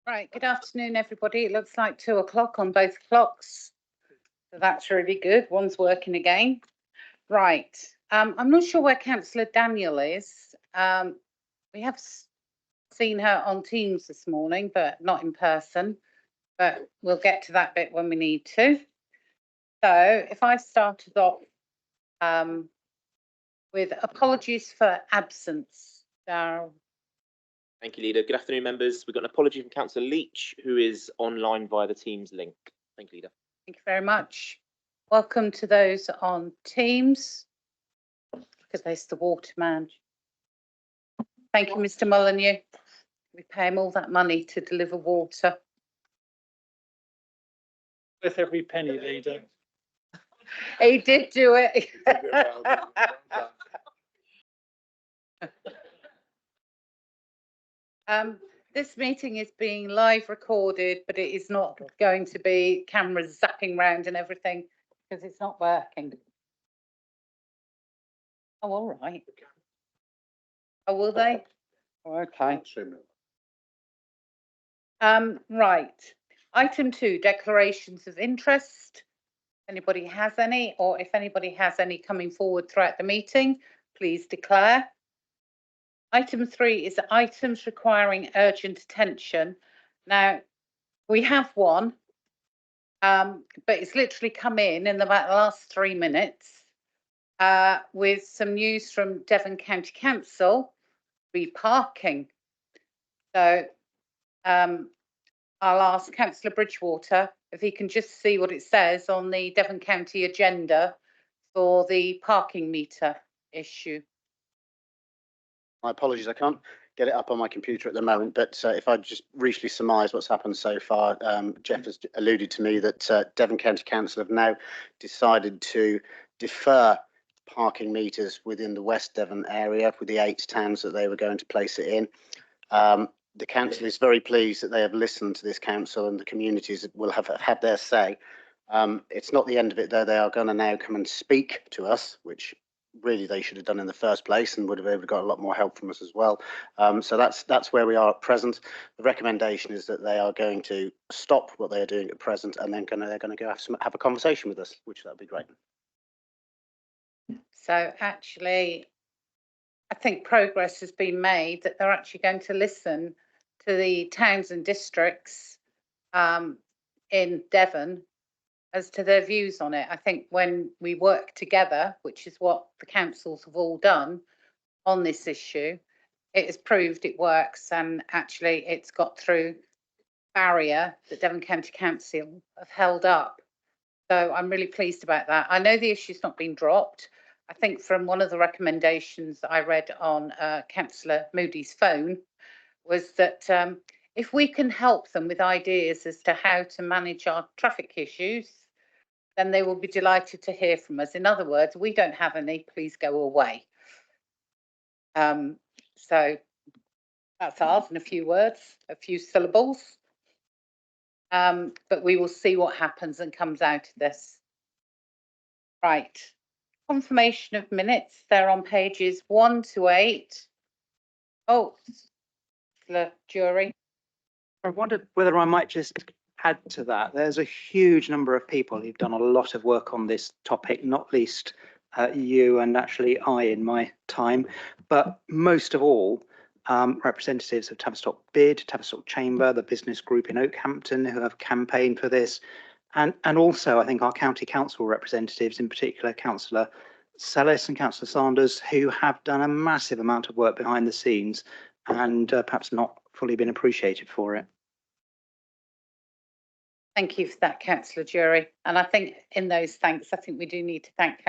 Right, good afternoon, everybody. It looks like 2 o'clock on both clocks. So that's really good. One's working again. Right. I'm not sure where Councillor Daniel is. We have seen her on Teams this morning, but not in person. But we'll get to that bit when we need to. So if I started off with apologies for absence, Darryl. Thank you, Leader. Good afternoon, members. We've got an apology from Councillor Leach, who is online via the Teams link. Thank you, Leader. Thank you very much. Welcome to those on Teams, because there's the waterman. Thank you, Mr. Molyneux. We pay him all that money to deliver water. Worth every penny, Leader. He did do it. This meeting is being live recorded, but it is not going to be cameras zapping round and everything because it's not working. Oh, all right. Oh, will they? Okay. Right. Item 2, declarations of interest. Anybody has any, or if anybody has any coming forward throughout the meeting, please declare. Item 3 is items requiring urgent attention. Now, we have one, but it's literally come in about the last 3 minutes with some news from Devon County Council reparking. So I'll ask Councillor Bridgewater if he can just see what it says on the Devon County agenda for the parking meter issue. My apologies, I can't get it up on my computer at the moment, but if I just briefly surmise what's happened so far, Jeff has alluded to me that Devon County Council have now decided to defer parking meters within the West Devon area with the 8 towns that they were going to place it in. The council is very pleased that they have listened to this council and the communities will have had their say. It's not the end of it though. They are going to now come and speak to us, which really they should have done in the first place and would have got a lot more help from us as well. So that's where we are at present. The recommendation is that they are going to stop what they are doing at present and then they're going to go have a conversation with us, which that would be great. So actually, I think progress has been made that they're actually going to listen to the towns and districts in Devon as to their views on it. I think when we work together, which is what the councils have all done on this issue, it has proved it works, and actually it's got through barrier that Devon County Council have held up. So I'm really pleased about that. I know the issue's not been dropped. I think from one of the recommendations that I read on Councillor Moody's phone was that if we can help them with ideas as to how to manage our traffic issues, then they will be delighted to hear from us. In other words, we don't have any, please go away. So that's ours in a few words, a few syllables. But we will see what happens and comes out of this. Right. Confirmation of minutes. They're on pages 1 to 8. Oh, the jury. I wondered whether I might just add to that. There's a huge number of people who've done a lot of work on this topic, not least you and actually I in my time, but most of all, representatives of Tavistock Bid, Tavistock Chamber, the business group in Oakhampton who have campaigned for this, and also I think our county council representatives, in particular Councillor Sellis and Councillor Sanders, who have done a massive amount of work behind the scenes and perhaps not fully been appreciated for it. Thank you for that, Councillor Jury. And I think in those thanks, I think we do need to thank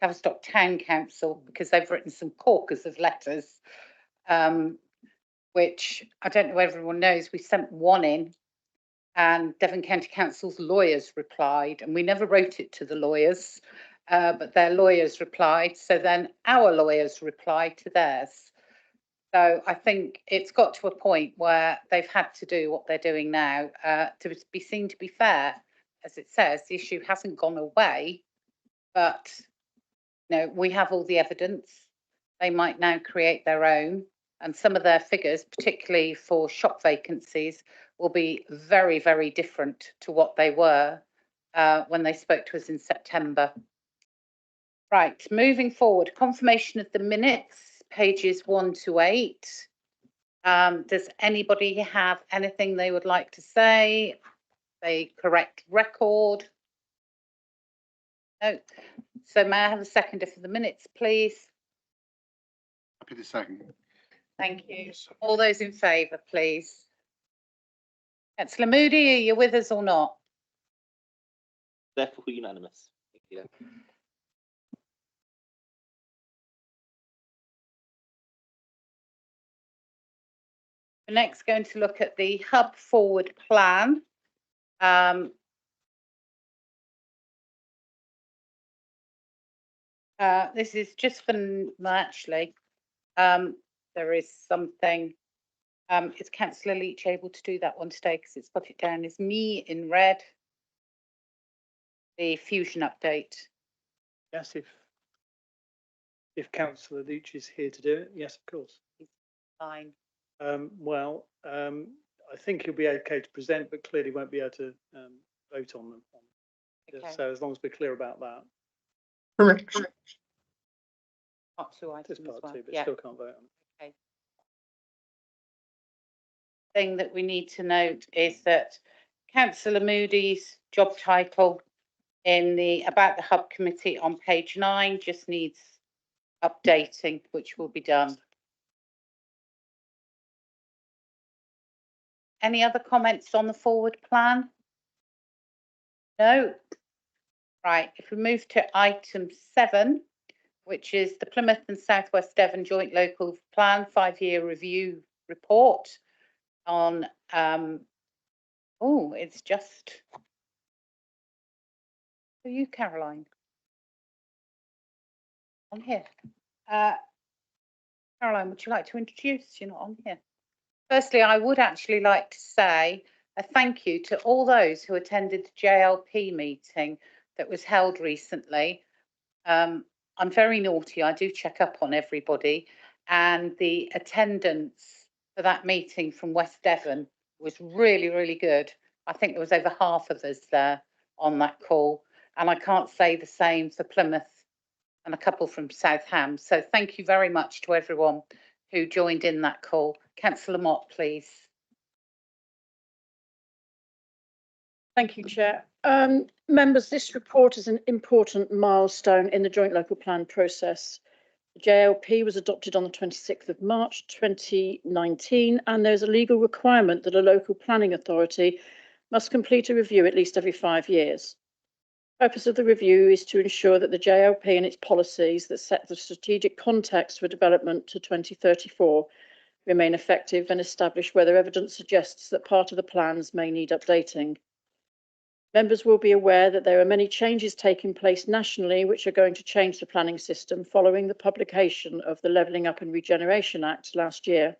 Tavistock Town Council because they've written some corkers of letters, which I don't know if everyone knows. We sent one in and Devon County Council's lawyers replied, and we never wrote it to the lawyers, but their lawyers replied. So then our lawyers replied to theirs. So I think it's got to a point where they've had to do what they're doing now to be seen to be fair. As it says, the issue hasn't gone away, but you know, we have all the evidence. They might now create their own, and some of their figures, particularly for shop vacancies, will be very, very different to what they were when they spoke to us in September. Right, moving forward, confirmation of the minutes, pages 1 to 8. Does anybody have anything they would like to say? A correct record? No. So may I have a seconder for the minutes, please? Happy to second. Thank you. All those in favour, please. Councillor Moody, are you with us or not? Therefore unanimous. Thank you, Leader. We're next going to look at the hub forward plan. This is just for, well, actually, there is something. Is Councillor Leach able to do that one today? Because it's got it down as me in red. The fusion update. Yes, if Councillor Leach is here to do it, yes, of course. Fine. I think he'll be okay to present, but clearly won't be able to vote on them. Okay. So as long as we're clear about that. Correct. Part 2 item It's as part well. 2, but Yeah. still can't vote on it. Okay. Thing that we need to note is that Councillor Moody's job title in the About the Hub Committee on page 9 just needs updating, which will be done. Any other comments on the forward plan? No? Right, if we move to item 7, which is the Plymouth and South West Devon Joint Local Plan 5-year review report on, oh, it's just for you, Caroline. On here. Caroline, would you like to introduce? You're not on here. Firstly, I would actually like to say a thank you to all those who attended the JLP meeting that was held recently. I'm very naughty. I do check up on everybody, and the attendance for that meeting from West Devon was really, really good. I think there was over half of us there on that call, and I can't say the same for Plymouth and a couple from South Ham. So thank you very much to everyone who joined in that call. Councillor Mott, please. Thank you, Chair. Members, this report is an important milestone in the joint local plan process. The JLP was adopted on the 26th of March 2019, and there's a legal requirement that a local planning authority must complete a review at least every 5 years. The purpose of the review is to ensure that the JLP and its policies that set the strategic context for development to 2034 remain effective and establish whether evidence suggests that part of the plans may need updating. Members will be aware that there are many changes taking place nationally which are going to change the planning system following the publication of the Levelling Up and Regeneration Act last year.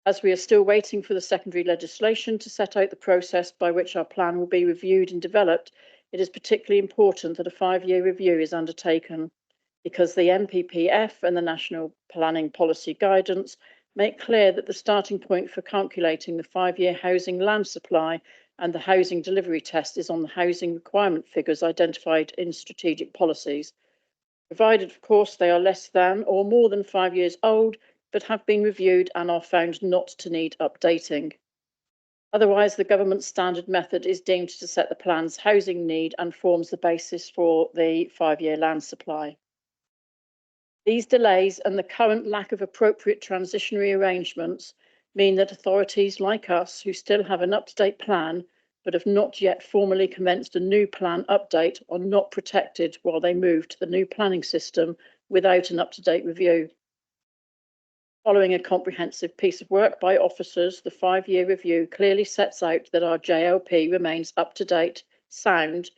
As we are still waiting for the secondary legislation to set out the process by which our plan will be reviewed and developed, it is particularly important that a 5-year review is undertaken because the NPPF and the National Planning Policy Guidance make clear that the starting point for calculating the 5-year housing land supply and the housing delivery test is on the housing requirement figures identified in strategic policies, provided, of course, they are less than or more than 5 years old, but have been reviewed and are found not to need updating. Otherwise, the government standard method is deemed to set the plan's housing need and forms the basis for the 5-year land supply. These delays and the current lack of appropriate transitionary arrangements mean that authorities like us who still have an up-to-date plan but have not yet formally commenced a new plan update are not protected while they move to the new planning system without an up-to-date review. Following a comprehensive piece of work by officers, the 5-year review clearly sets out that our JLP remains up-to-date, sound,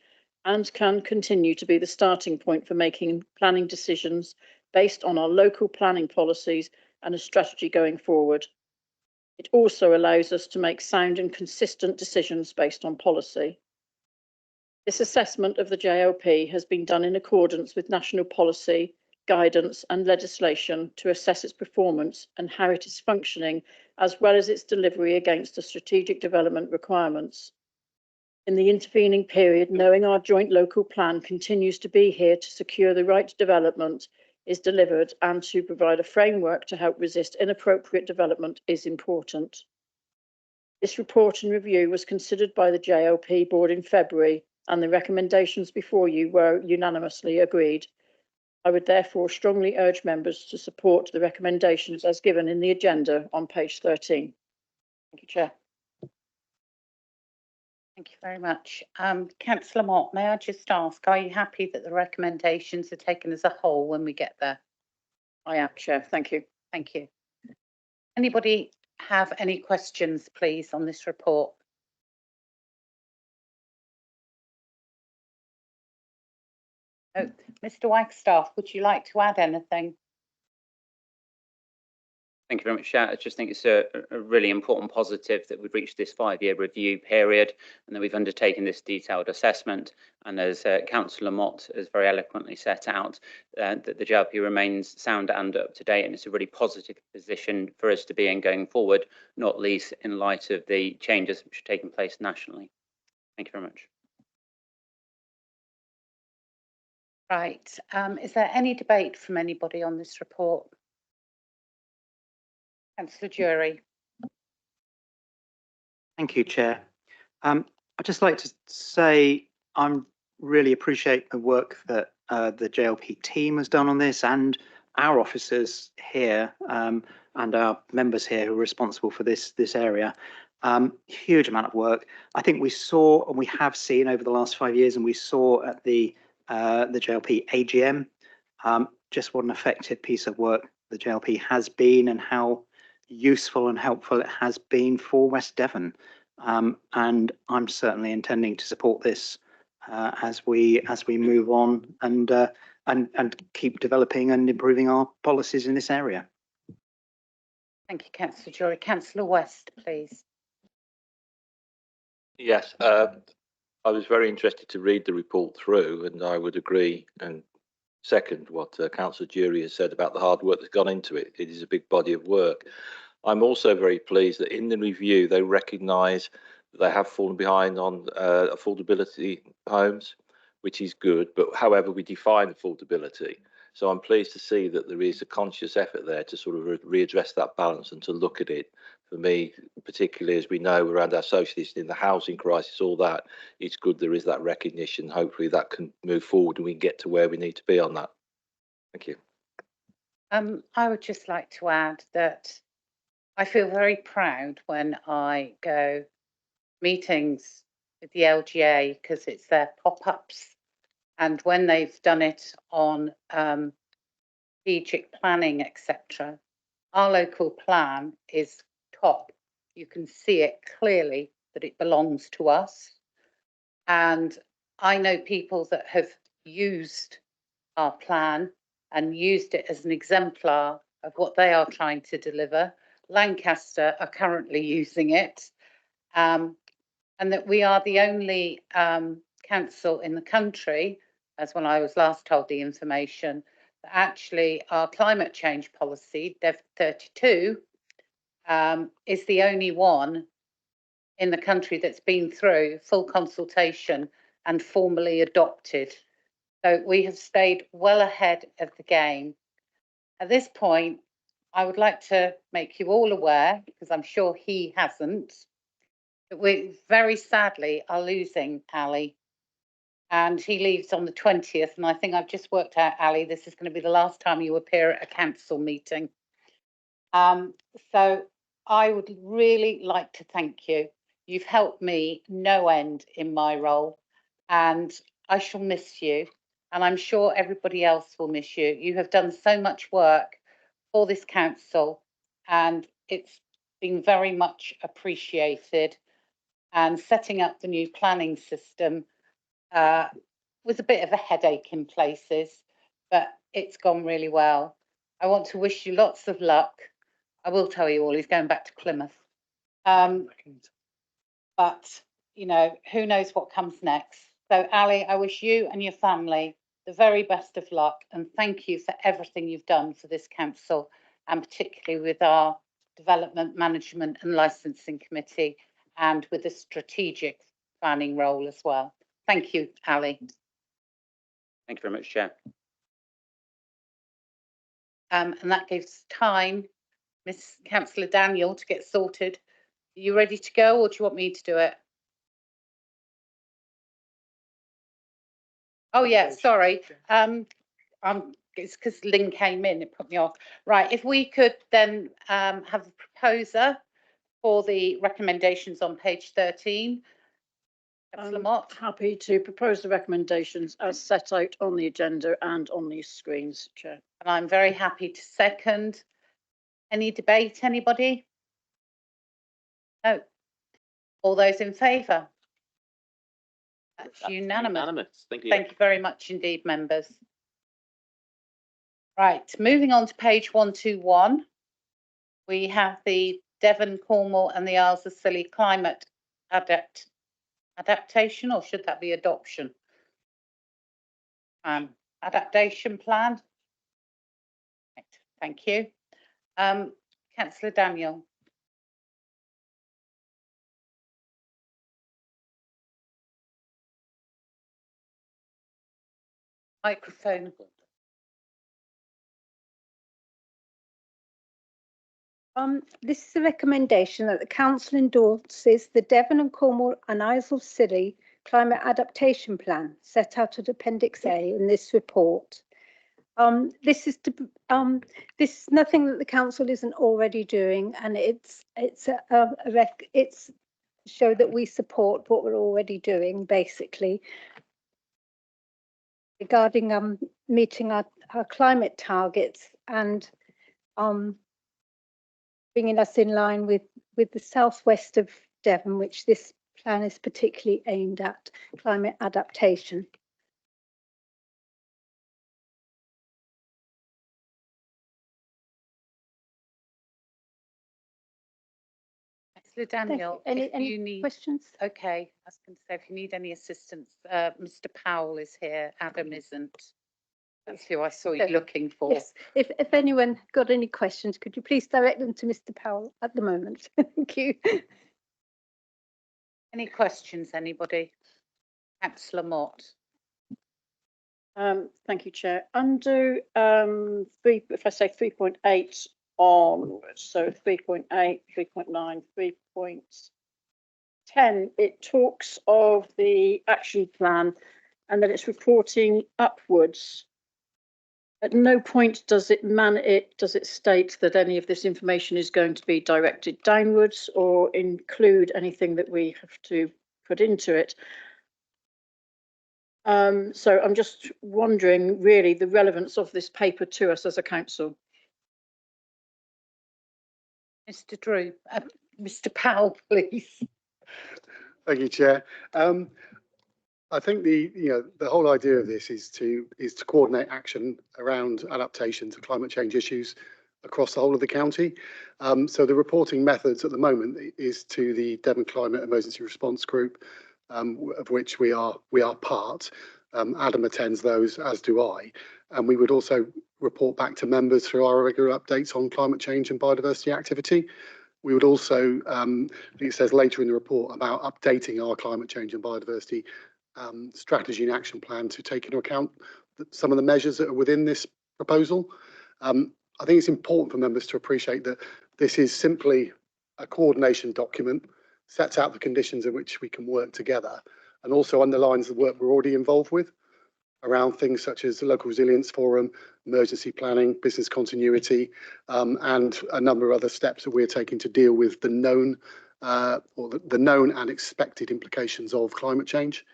and can continue to be the starting point for making planning decisions based on our local planning policies and a strategy going forward. It also allows us to make sound and consistent decisions based on policy. This assessment of the JLP has been done in accordance with national policy, guidance and legislation to assess its performance and how it is functioning, as well as its delivery against the strategic development requirements. In the intervening period, knowing our joint local plan continues to be here to secure the right development is delivered and to provide a framework to help resist inappropriate development is important. This report and review was considered by the JLP board in February, and the recommendations before you were unanimously agreed. I would therefore strongly urge members to support the recommendations as given in the agenda on page 13. Thank you, Chair. Thank you very much. Councillor Mott, may I just ask, are you happy that the recommendations are taken as a whole when we get there? I am, Chair. Thank you. Thank you. Anybody have any questions, please, on this report? Oh, Mr. Wagstaff, would you like to add anything? Thank you very much, Chair. I just think it's a really important positive that we've reached this 5-year review period and that we've undertaken this detailed assessment. And as Councillor Mott has very eloquently set out, that the JLP remains sound and up to date, and it's a really positive position for us to be in going forward, not least in light of the changes which are taking place nationally. Thank you very much. Right. Is there any debate from anybody on this report? Councillor Jury. Thank you, Chair. I'd just like to say I really appreciate the work that the JLP team has done on this, and our officers here and our members here who are responsible for this area. Huge amount of work. I think we saw, and we have seen over the last 5 years, and we saw at the JLP AGM, just what an effective piece of work the JLP has been and how useful and helpful it has been for West Devon. And I'm certainly intending to support this as we move on and keep developing and improving our policies in this area. Thank you, Councillor Jury. Councillor West, please. Yes, I was very interested to read the report through, and I would agree and second what Councillor Jury has said about the hard work that's gone into it. It is a big body of work. I'm also very pleased that in the review they recognise that they have fallen behind on affordability homes, which is good, but however we define affordability. So I'm pleased to see that there is a conscious effort there to sort of readdress that balance and to look at it. For me, particularly as we know around our socialists in the housing crisis, all that, it's good there is that recognition. Hopefully that can move forward and we can get to where we need to be on that. Thank you. I would just like to add that I feel very proud when I go meetings with the LGA because it's their pop-ups, and when they've done it on strategic planning, etc. Our local plan is top. You can see it clearly that it belongs to us, and I know people that have used our plan and used it as an exemplar of what they are trying to deliver. Lancaster are currently using it, and that we are the only council in the country, as when I was last told the information, that actually our climate change policy, Dev 32, is the only one in the country that's been through full consultation and formally adopted. So we have stayed well ahead of the game. At this point, I would like to make you all aware, because I'm sure he hasn't, that we very sadly are losing Ali. And he leaves on the 20th. And I think I've just worked out, Ali, this is going to be the last time you appear at a council meeting. So I would really like to thank you. You've helped me no end in my role, and I shall miss you. And I'm sure everybody else will miss you. You have done so much work for this council, and it's been very much appreciated. And setting up the new planning system was a bit of a headache in places, but it's gone really well. I want to wish you lots of luck. I will tell you all, he's going back to Plymouth. But, you know, who knows what comes next. So, Ali, I wish you and your family the very best of luck, and thank you for everything you've done for this council, and particularly with our Development Management and Licensing Committee, and with the strategic planning role as well. Thank you, Ali. Thank you very much, Chair. And that gives time, Miss Councillor Daniel, to get sorted. Are you ready to go, or do you want me to do it? Oh yeah, sorry. It's because Lynn came in, it put me off. Right, if we could then have a proposer for the recommendations on page 13. Councillor Mott. Happy to propose the recommendations as set out on the agenda and on these screens, Chair. And I'm very happy to second. Any debate, anybody? No. All those in favour? That's unanimous. Thank you. Thank you very much indeed, members. Right, moving on to page 121. We have the Devon, Cornwall and the Isles of Scilly climate adaptation, or should that be adoption? Adaptation plan. Right, thank you. Councillor Daniel. Microphone. This is a recommendation that the council endorses the Devon and Cornwall and Isles of Scilly climate adaptation plan set out at Appendix A in this report. This is nothing that the council isn't already doing, and it's show that we support what we're already doing, basically, regarding meeting our climate targets and bringing us in line with the southwest of Devon, which this plan is particularly aimed at, climate adaptation. Daniel, any need questions? Okay, I was going to say, if you need any assistance, Mr. Powell is here. Adam isn't. That's who I saw you looking for. Yes. If anyone got any questions, could you please direct them to Mr. Powell at the moment? Thank you. Any questions, anybody? Councillor Mott. Thank you, Chair. Under if I say 3.8 onwards, so 3.8, 3.9, 3.10, it talks of the action plan and that it's reporting upwards. At no point does it state that any of this information is going to be directed downwards or include anything that we have to put into it. So I'm just wondering, really, the relevance of this paper to us as a council. Mr. Drew, Mr. Powell, please. Thank you, Chair. I think the whole idea of this is to coordinate action around adaptation to climate change issues across the whole of the county. So the reporting methods at the moment is to the Devon Climate Emergency Response Group, of which we are part. Adam attends those, as do I, and we would also report back to members through our regular updates on climate change and biodiversity activity. We would also, I think it says later in the report, about updating our climate change and biodiversity strategy and action plan to take into account some of the measures that are within this proposal. I think it's important for members to appreciate that this is simply a coordination document, sets out the conditions in which we can work together, and also underlines the work we're already involved with around things such as the Local Resilience Forum, emergency planning, business continuity, and a number of other steps that we're taking to deal with the known the known and expected implications of climate change.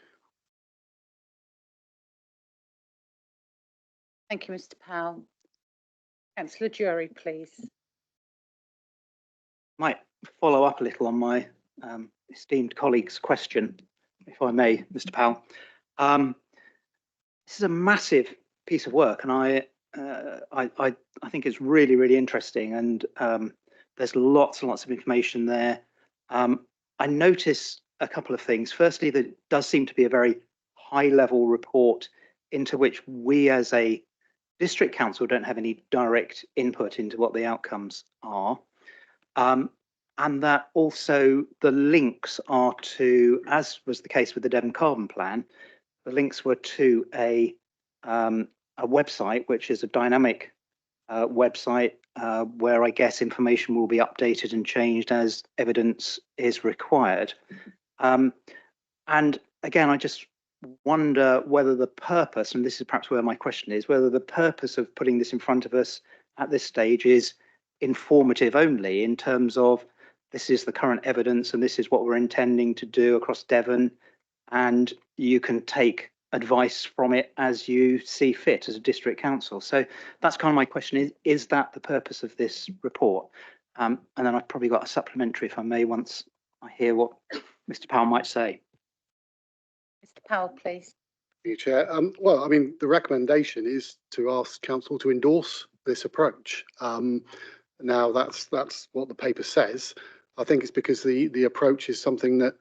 Thank you, Mr. Powell. Councillor Jury, please. Might follow up a little on my esteemed colleague's question, if I may, Mr. Powell. This is a massive piece of work, and I think it's really, really interesting, and there's lots and lots of information there. I notice a couple of things. Firstly, there does seem to be a very high-level report into which we as a district council don't have any direct input into what the outcomes are. And that also the links are to, as was the case with the Devon Carbon Plan, the links were to a website, which is a dynamic website where I guess information will be updated and changed as evidence is required. And again, I just wonder whether the purpose, and this is perhaps where my question is, whether the purpose of putting this in front of us at this stage is informative only in terms of this is the current evidence and this is what we're intending to do across Devon, and you can take advice from it as you see fit as a district council. So that's kind of my question, is that the purpose of this report? And then I've probably got a supplementary, if I may, once I hear what Mr. Powell might say. Mr. Powell, please. Thank you, Chair. Well, I mean, the recommendation is to ask council to endorse this approach. Now, that's what the paper says. I think it's because the approach is something that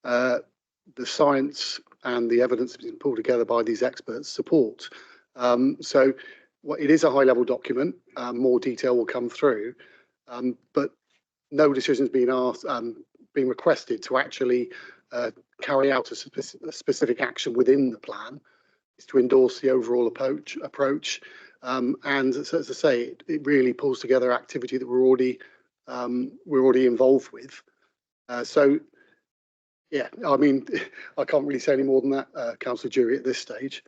the science and the evidence has been pulled together by these experts support. So it is a high-level document. More detail will come through, but no decision has been requested to actually carry out a specific action within the plan. Is to endorse the overall approach. And as I say, it really pulls together activity that we're already involved with. So, yeah, I mean, I can't really say any more than that, Councillor Jury, at this stage.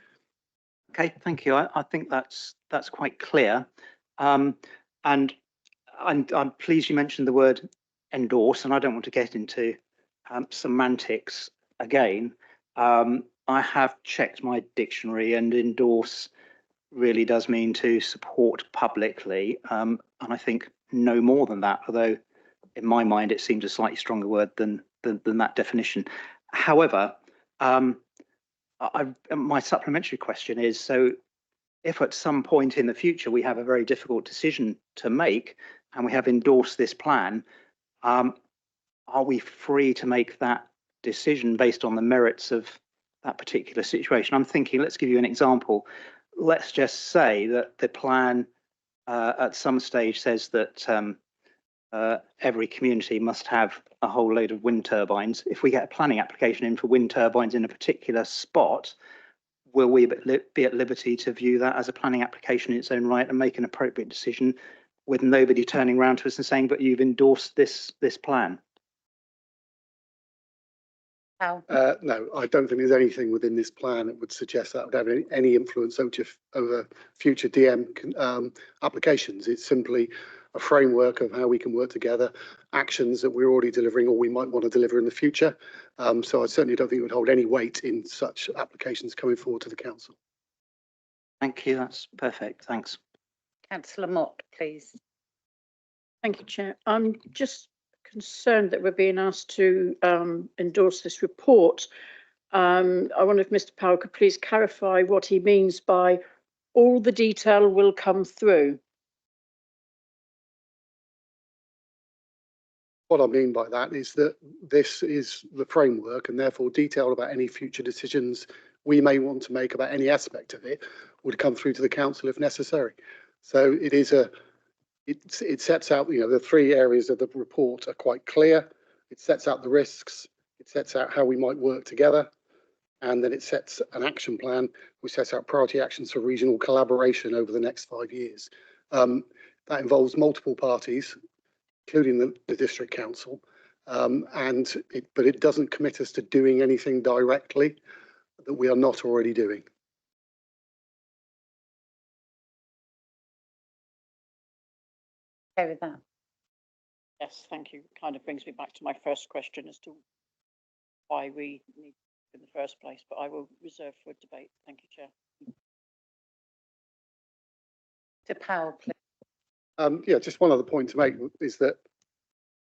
Okay, thank you. I think that's quite clear. And I'm pleased you mentioned the word endorse, and I don't want to get into semantics again. I have checked my dictionary, and endorse really does mean to support publicly, and I think no more than that, although in my mind it seems a slightly stronger word than that definition. However, my supplementary question is, so if at some point in the future we have a very difficult decision to make and we have endorsed this plan, are we free to make that decision based on the merits of that particular situation? I'm thinking, let's give you an example. Let's just say that the plan at some stage says that every community must have a whole load of wind turbines. If we get a planning application in for wind turbines in a particular spot, will we be at liberty to view that as a planning application in its own right and make an appropriate decision with nobody turning around to us and saying, but you've endorsed this plan? No, I don't think there's anything within this plan that would suggest that would have any influence over future DM applications. It's simply a framework of how we can work together, actions that we're already delivering or we might want to deliver in the future. So I certainly don't think it would hold any weight in such applications coming forward to the council. Thank you, that's perfect, thanks. Councillor Mott, please. Thank you, Chair. I'm just concerned that we're being asked to endorse this report. I wonder if Mr. Powell could please clarify what he means by all the detail will come through. What I mean by that is that this is the framework, and therefore detail about any future decisions we may want to make about any aspect of it would come through to the council if necessary. So it is it sets out, the three areas of the report are quite clear. It sets out the risks, it sets out how we might work together, and then it sets an action plan which sets out priority actions for regional collaboration over the next 5 years. That involves multiple parties, including the district council, but it doesn't commit us to doing anything directly that we are not already doing. Okay with that? Yes, thank you. Kind of brings me back to my first question as to why we need in the first place, but I will reserve for debate. Thank you, Chair. To Powell, please. Yeah, just one other point to make is that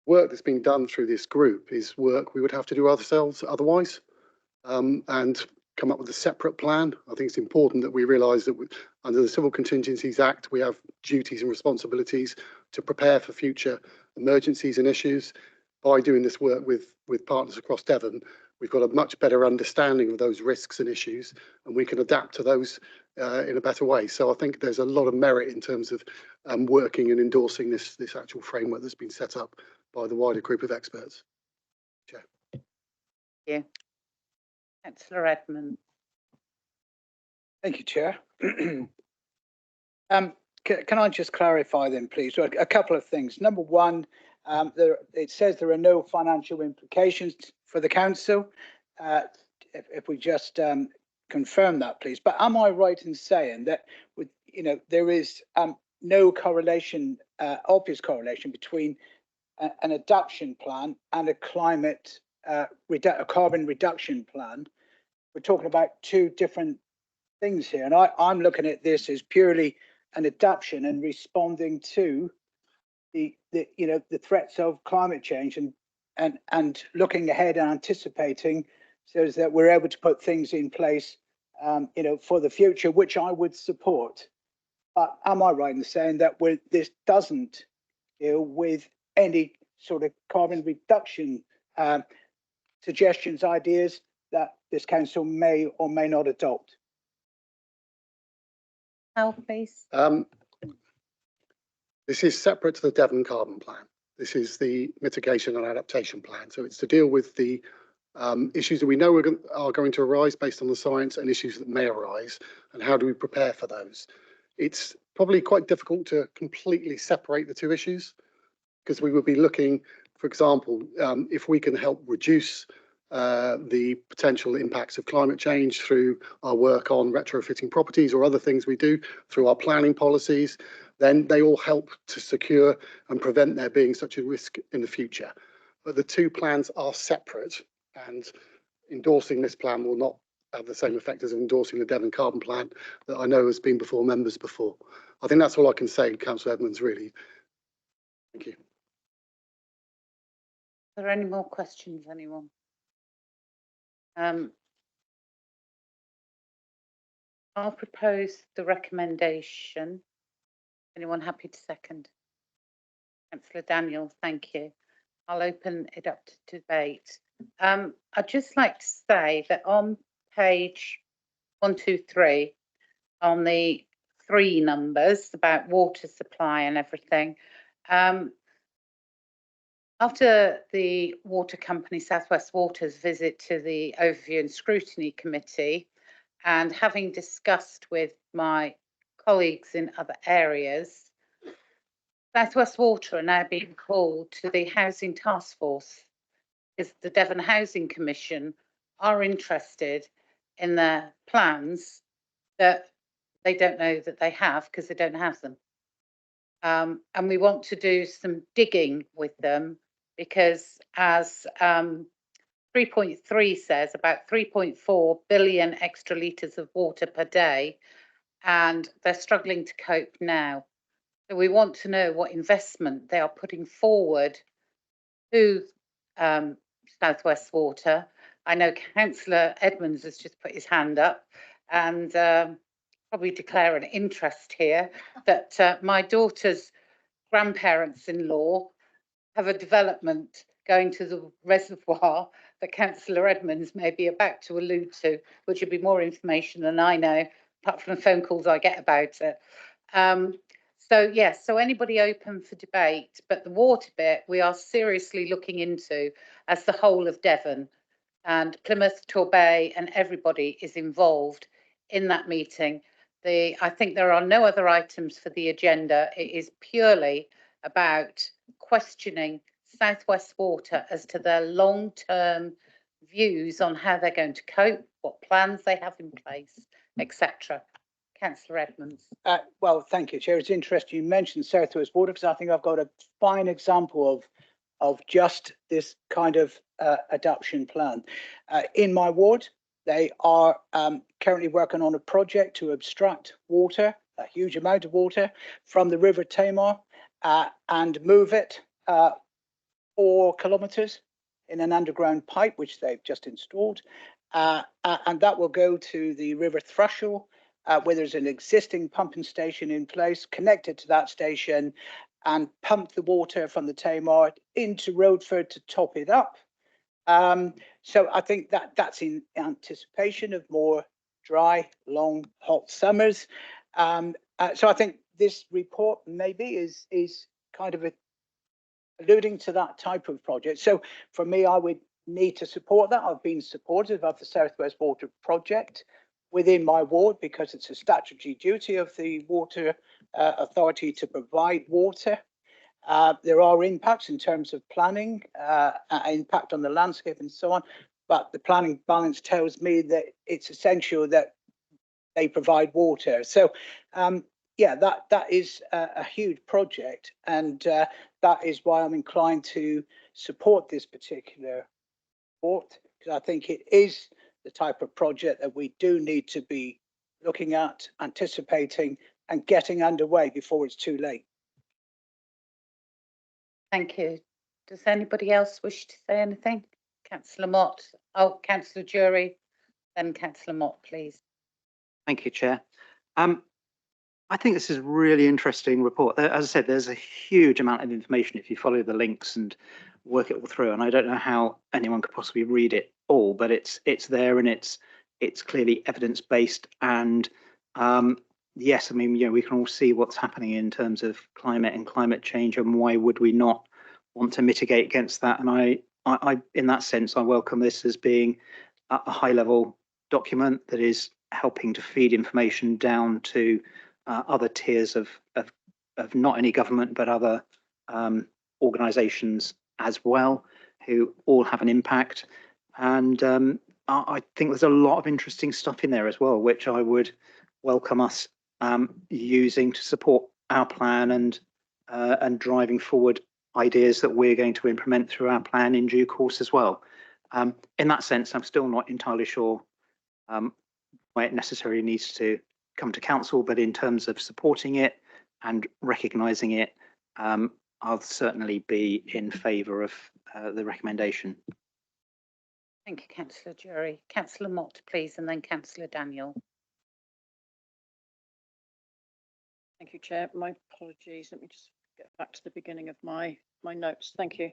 work that's being done through this group is work we would have to do ourselves otherwise, and come up with a separate plan. I think it's important that we realise that under the Civil Contingencies Act, we have duties and responsibilities to prepare for future emergencies and issues. By doing this work with partners across Devon, we've got a much better understanding of those risks and issues, and we can adapt to those in a better way. So I think there's a lot of merit in terms of working and endorsing this actual framework that's been set up by the wider group of experts. Chair. Yeah. Councillor Edmonds. Thank you, Chair. Can I just clarify then, please? A couple of things. Number one, it says there are no financial implications for the council. If we just confirm that, please. But am I right in saying that, there is no correlation, obvious correlation between an adaptation plan and a climate, a carbon reduction plan? We're talking about two different things here, and I'm looking at this as purely an adaptation and responding to the threats of climate change and looking ahead and anticipating, so that we're able to put things in place for the future, which I would support. But am I right in saying that this doesn't deal with any sort of carbon reduction suggestions, ideas that this council may or may not adopt? Al, please. This is separate to the Devon Carbon Plan. This is the mitigation and adaptation plan. So it's to deal with the issues that we know are going to arise based on the science, and issues that may arise, and how do we prepare for those. It's probably quite difficult to completely separate the two issues, because we would be looking, for example, if we can help reduce the potential impacts of climate change through our work on retrofitting properties or other things we do through our planning policies, then they all help to secure and prevent there being such a risk in the future. But the two plans are separate, and endorsing this plan will not have the same effect as endorsing the Devon Carbon Plan that I know has been before members before. I think that's all I can say, Councillor Edmonds, really. Thank you. Are there any more questions, anyone? I'll propose the recommendation. Anyone happy to second? Councillor Daniel, thank you. I'll open it up to debate. I'd just like to say that on page 123, on the 3 numbers about water supply and everything, after the water company South West Water's visit to the Overview and Scrutiny Committee, and having discussed with my colleagues in other areas, South West Water are now being called to the Housing Task Force, because the Devon Housing Commission are interested in their plans that they don't know that they have, because they don't have them. And we want to do some digging with them, because as 3.3 says, about 3.4 billion extra litres of water per day, and they're struggling to cope now. So we want to know what investment they are putting forward to South West Water. I know Councillor Edmonds has just put his hand up, and probably declare an interest here that my daughter's grandparents-in-law have a development going to the reservoir that Councillor Edmonds may be about to allude to, which would be more information than I know, apart from the phone calls I get about it. So yes, so anybody open for debate, but the water bit we are seriously looking into as the whole of Devon, and Plymouth, Torbay and everybody is involved in that meeting. I think there are no other items for the agenda. It is purely about questioning South West Water as to their long-term views on how they're going to cope, what plans they have in place, etc. Councillor Edmonds. Well, thank you, Chair. It's interesting you mentioned South West Water, because I think I've got a fine example of just this kind of adaptation plan. In my ward, they are currently working on a project to abstract water, a huge amount of water, from the River Tamar and move it 4 kilometres in an underground pipe, which they've just installed. And that will go to the River Thrushell, where there's an existing pumping station in place, connected to that station, and pump the water from the Tamar into Roadford to top it up, So I think that that's in anticipation of more dry, long, hot summers. So I think this report maybe is kind of alluding to that type of project. So for me, I would need to support that. I've been supportive of the Southwest Water Project within my ward because it's a statutory duty of the Water Authority to provide water. There are impacts in terms of planning, impact on the landscape and so on, but the planning balance tells me that it's essential that they provide water. So yeah, that is a huge project, and that is why I'm inclined to support this particular report, because I think it is the type of project that we do need to be looking at, anticipating and getting underway before it's too late. Thank you. Does anybody else wish to say anything? Councillor Mott. Oh, Councillor Jury, then Councillor Mott, please. Thank you, Chair. I think this is a really interesting report. As I said, there's a huge amount of information if you follow the links and work it all through. And I don't know how anyone could possibly read it all, but it's there and it's clearly evidence-based. And yes, I mean, you know, we can all see what's happening in terms of climate and climate change, and why would we not want to mitigate against that? And I in that sense, I welcome this as being a high-level document that is helping to feed information down to other tiers of not only government but other organisations as well, who all have an impact. And I think there's a lot of interesting stuff in there as well, which I would welcome us using to support our plan and driving forward ideas that we're going to implement through our plan in due course as well. In that sense, I'm still not entirely sure why it necessarily needs to come to council, but in terms of supporting it and recognising it, I'll certainly be in favour of the recommendation. Thank you, Councillor Jury. Councillor Mott, please, and then Councillor Daniel. Thank you, Chair. My apologies. Let me just get back to the beginning of my notes. Thank you.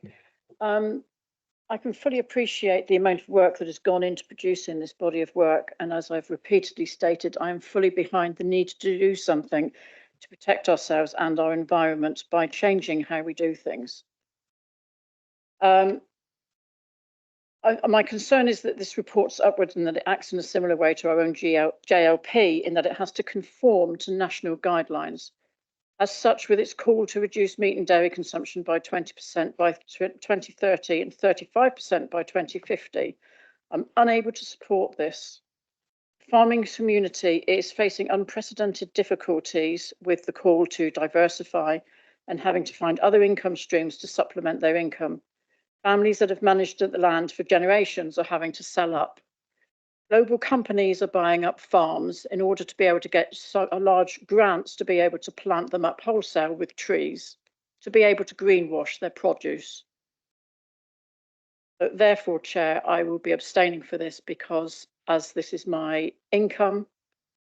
I can fully appreciate the amount of work that has gone into producing this body of work. And as I've repeatedly stated, I am fully behind the need to do something to protect ourselves and our environment by changing how we do things. My concern is that this reports upwards and that it acts in a similar way to our own JLP, in that it has to conform to national guidelines. As such, with its call to reduce meat and dairy consumption by 20% by 2030 and 35% by 2050, I'm unable to support this. The farming community is facing unprecedented difficulties with the call to diversify and having to find other income streams to supplement their income. Families that have managed the land for generations are having to sell up. Global companies are buying up farms in order to be able to get large grants to be able to plant them up wholesale with trees, to be able to greenwash their produce. But therefore, Chair, I will be abstaining for this because as this is my income,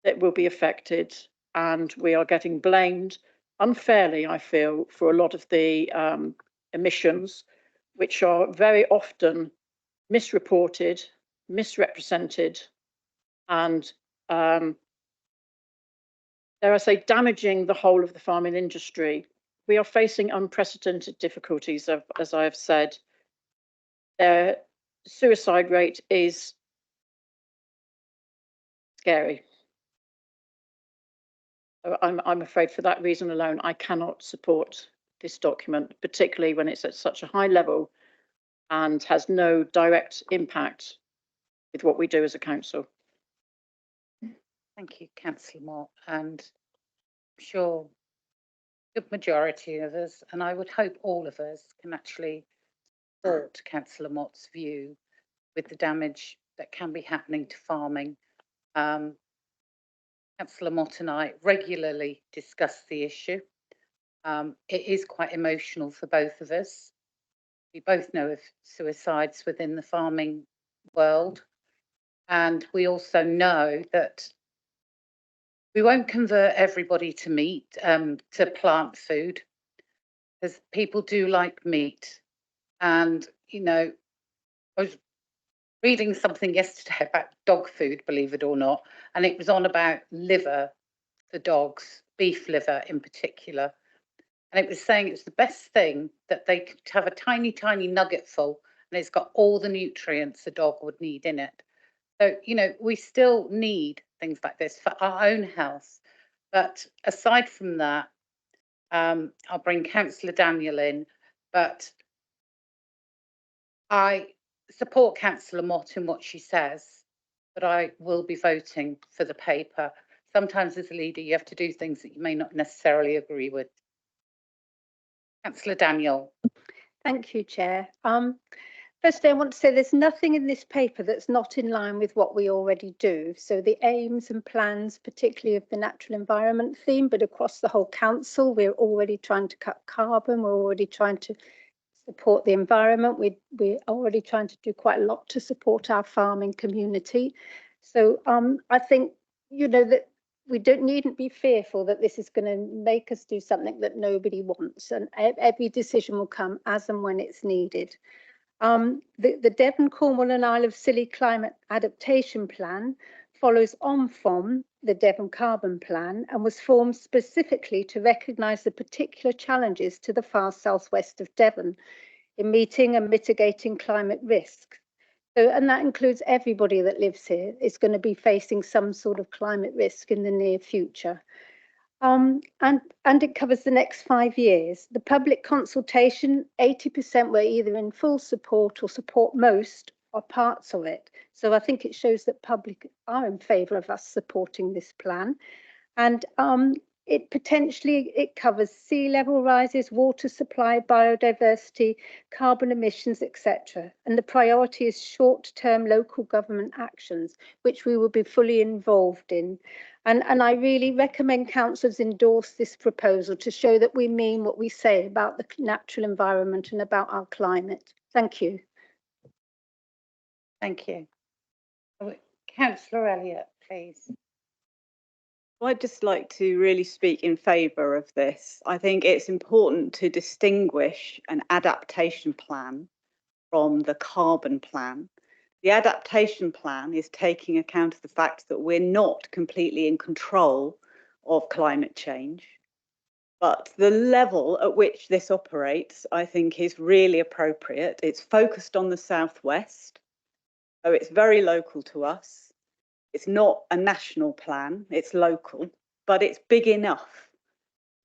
it will be affected, and we are getting blamed unfairly, I feel, for a lot of the emissions, which are very often misreported, misrepresented, and dare I say, damaging the whole of the farming industry. We are facing unprecedented difficulties, as I have said. Their suicide rate is scary. So I'm afraid for that reason alone, I cannot support this document, particularly when it's at such a high level and has no direct impact with what we do as a council. Thank you, Councillor Mott, and I'm sure a good majority of us, and I would hope all of us, can actually support Councillor Mott's view with the damage that can be happening to farming. Councillor Mott and I regularly discuss the issue. It is quite emotional for both of us. We both know of suicides within the farming world, and we also know that we won't convert everybody to meat, to plant food, because people do like meat. And, you know, I was reading something yesterday about dog food, believe it or not, and it was on about liver for dogs, beef liver in particular. And it was saying it's the best thing that they could have a tiny, tiny nugget full, and it's got all the nutrients a dog would need in it. So, you know, we still need things like this for our own health. But aside from that, I'll bring Councillor Daniel in, but I support Councillor Mott in what she says, but I will be voting for the paper. Sometimes as a leader, you have to do things that you may not necessarily agree with. Councillor Daniel. Thank you, Chair. Firstly, I want to say there's nothing in this paper that's not in line with what we already do. So the aims and plans, particularly of the natural environment theme, but across the whole council, we're already trying to cut carbon. We're already trying to support the environment. We're already trying to do quite a lot to support our farming community. So I think, you know, that we needn't be fearful that this is going to make us do something that nobody wants, and every decision will come as and when it's needed. The Devon, Cornwall and Isle of Scilly Climate Adaptation Plan follows on from the Devon Carbon Plan and was formed specifically to recognise the particular challenges to the far southwest of Devon in meeting and mitigating climate risk. So, and that includes everybody that lives here is going to be facing some sort of climate risk in the near future. And it covers the next 5 years. The public consultation, 80% were either in full support or support most or parts of it. So I think it shows that public are in favour of us supporting this plan. And it covers sea level rises, water supply, biodiversity, carbon emissions, etc. And the priority is short-term local government actions, which we will be fully involved in. And I really recommend councillors endorse this proposal to show that we mean what we say about the natural environment and about our climate. Thank you. Thank you. Councillor Elliott, please. I'd just like to really speak in favour of this. I think it's important to distinguish an adaptation plan from the carbon plan. The adaptation plan is taking account of the fact that we're not completely in control of climate change, but the level at which this operates, I think, is really appropriate. It's focused on the southwest, so it's very local to us. It's not a national plan, it's local, but it's big enough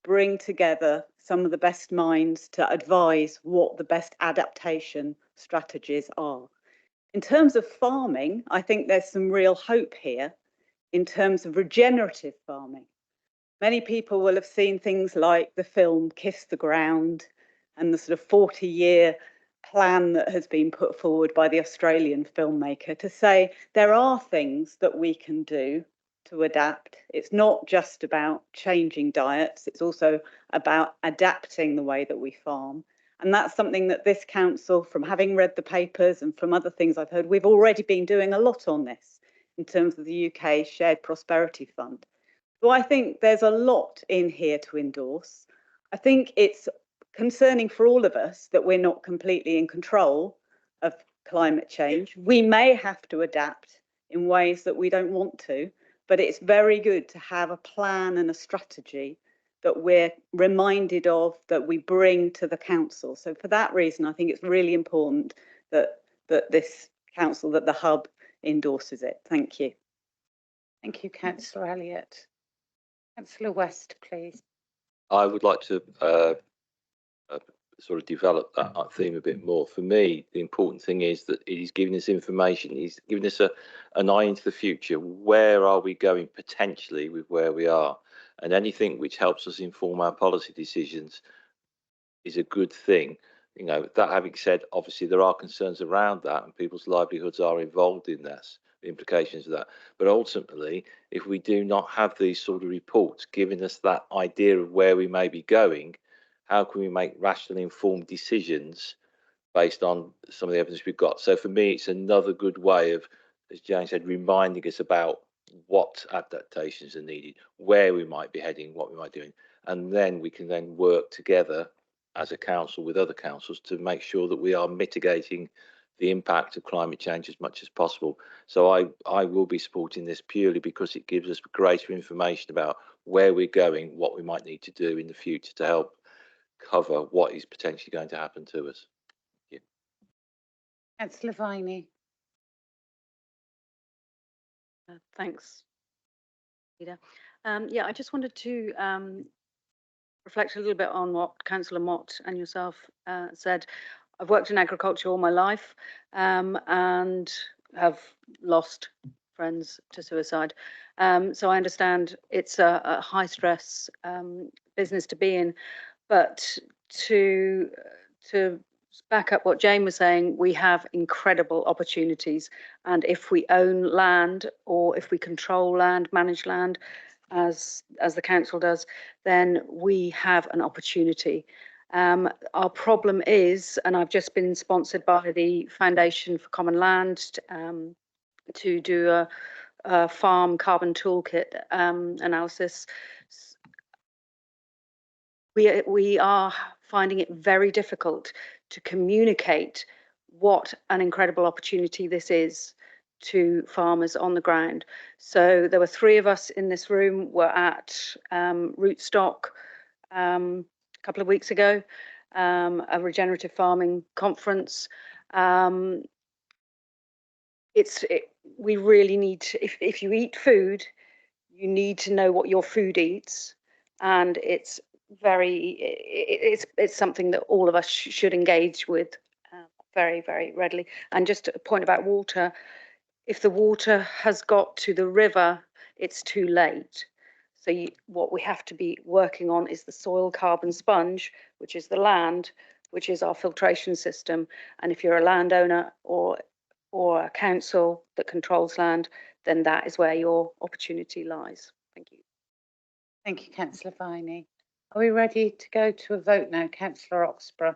to bring together some of the best minds to advise what the best adaptation strategies are. In terms of farming, I think there's some real hope here in terms of regenerative farming. Many people will have seen things like the film Kiss the Ground and the sort of 40-year plan that has been put forward by the Australian filmmaker to say there are things that we can do to adapt. It's not just about changing diets, it's also about adapting the way that we farm. And that's something that this council, from having read the papers and from other things I've heard, we've already been doing a lot on this in terms of the UK Shared Prosperity Fund. So I think there's a lot in here to endorse. I think it's concerning for all of us that we're not completely in control of climate change. We may have to adapt in ways that we don't want to, but it's very good to have a plan and a strategy that we're reminded of, that we bring to the council. So for that reason, I think it's really important that this council, that the hub endorses it. Thank you. Thank you, Councillor Elliott. Councillor West, please. I would like to sort of develop that theme a bit more. For me, the important thing is that he's giving us information. He's giving us an eye into the future. Where are we going potentially with where we are? And anything which helps us inform our policy decisions is a good thing. You know, that having said, obviously there are concerns around that and people's livelihoods are involved in this, the implications of that. But ultimately, if we do not have these sort of reports giving us that idea of where we may be going, how can we make rationally informed decisions based on some of the evidence we've got? So for me, it's another good way of, as Jane said, reminding us about what adaptations are needed, where we might be heading, what we might be doing. And then we can then work together as a council with other councils to make sure that we are mitigating the impact of climate change as much as possible. So I will be supporting this purely because it gives us greater information about where we're going, what we might need to do in the future to help cover what is potentially going to happen to us. Thank you. Councillor Viney. Thanks, Leader. Yeah, I just wanted to reflect a little bit on what Councillor Mott and yourself said. I've worked in agriculture all my life and have lost friends to suicide. So I understand it's a high stress business to be in, but to back up what Jane was saying, we have incredible opportunities. And if we own land or if we control land, manage land, as the council does, then we have an opportunity. Our problem is, and I've just been sponsored by the Foundation for Common Land to do a farm carbon toolkit analysis. We are finding it very difficult to communicate what an incredible opportunity this is to farmers on the ground. So there were 3 of us in this room were at Rootstock a couple of weeks ago, a regenerative farming conference. We really need to, if you eat food, you need to know what your food eats, and it's something that all of us should engage with very, very readily. And just a point about water, if the water has got to the river, it's too late. So what we have to be working on is the soil carbon sponge, which is the land, which is our filtration system. And if you're a landowner or a council that controls land, then that is where your opportunity lies. Thank you. Thank you, Councillor Viney. Are we ready to go to a vote now, Councillor Oxborough?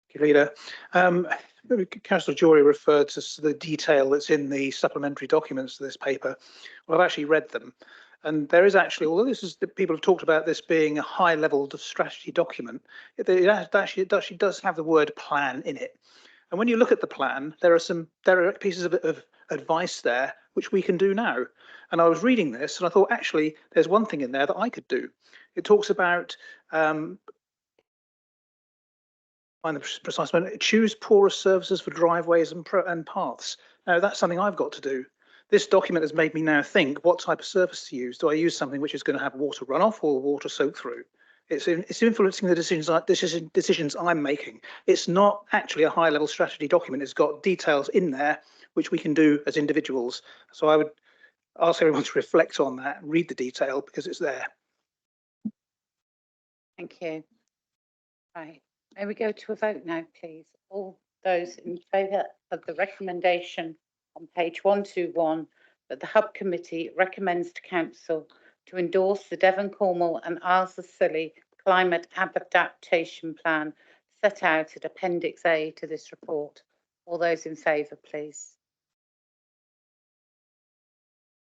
Thank you, Leader. Councillor Jory referred to the detail that's in the supplementary documents to this paper. Well, I've actually read them. And there is actually, although people have talked about this being a high-level strategy document, it actually does have the word plan in it. And when you look at the plan, there are pieces of advice there which we can do now. And I was reading this and I thought, actually, there's one thing in there that I could do. It talks about find the precise moment. Choose poorer services for driveways and paths. Now that's something I've got to do. This document has made me now think what type of service to use. Do I use something which is going to have water runoff or water soak through? It's influencing the decisions I'm making. It's not actually a high-level strategy document. It's got details in there which we can do as individuals. So I would ask everyone to reflect on that, read the detail because it's there. Thank you. Right, may we go to a vote now, please? All those in favour of the recommendation on page 121 that the Hub Committee recommends to Council to endorse the Devon, Cornwall and Isles of Scilly Climate Adaptation Plan set out at Appendix A to this report. All those in favour, please.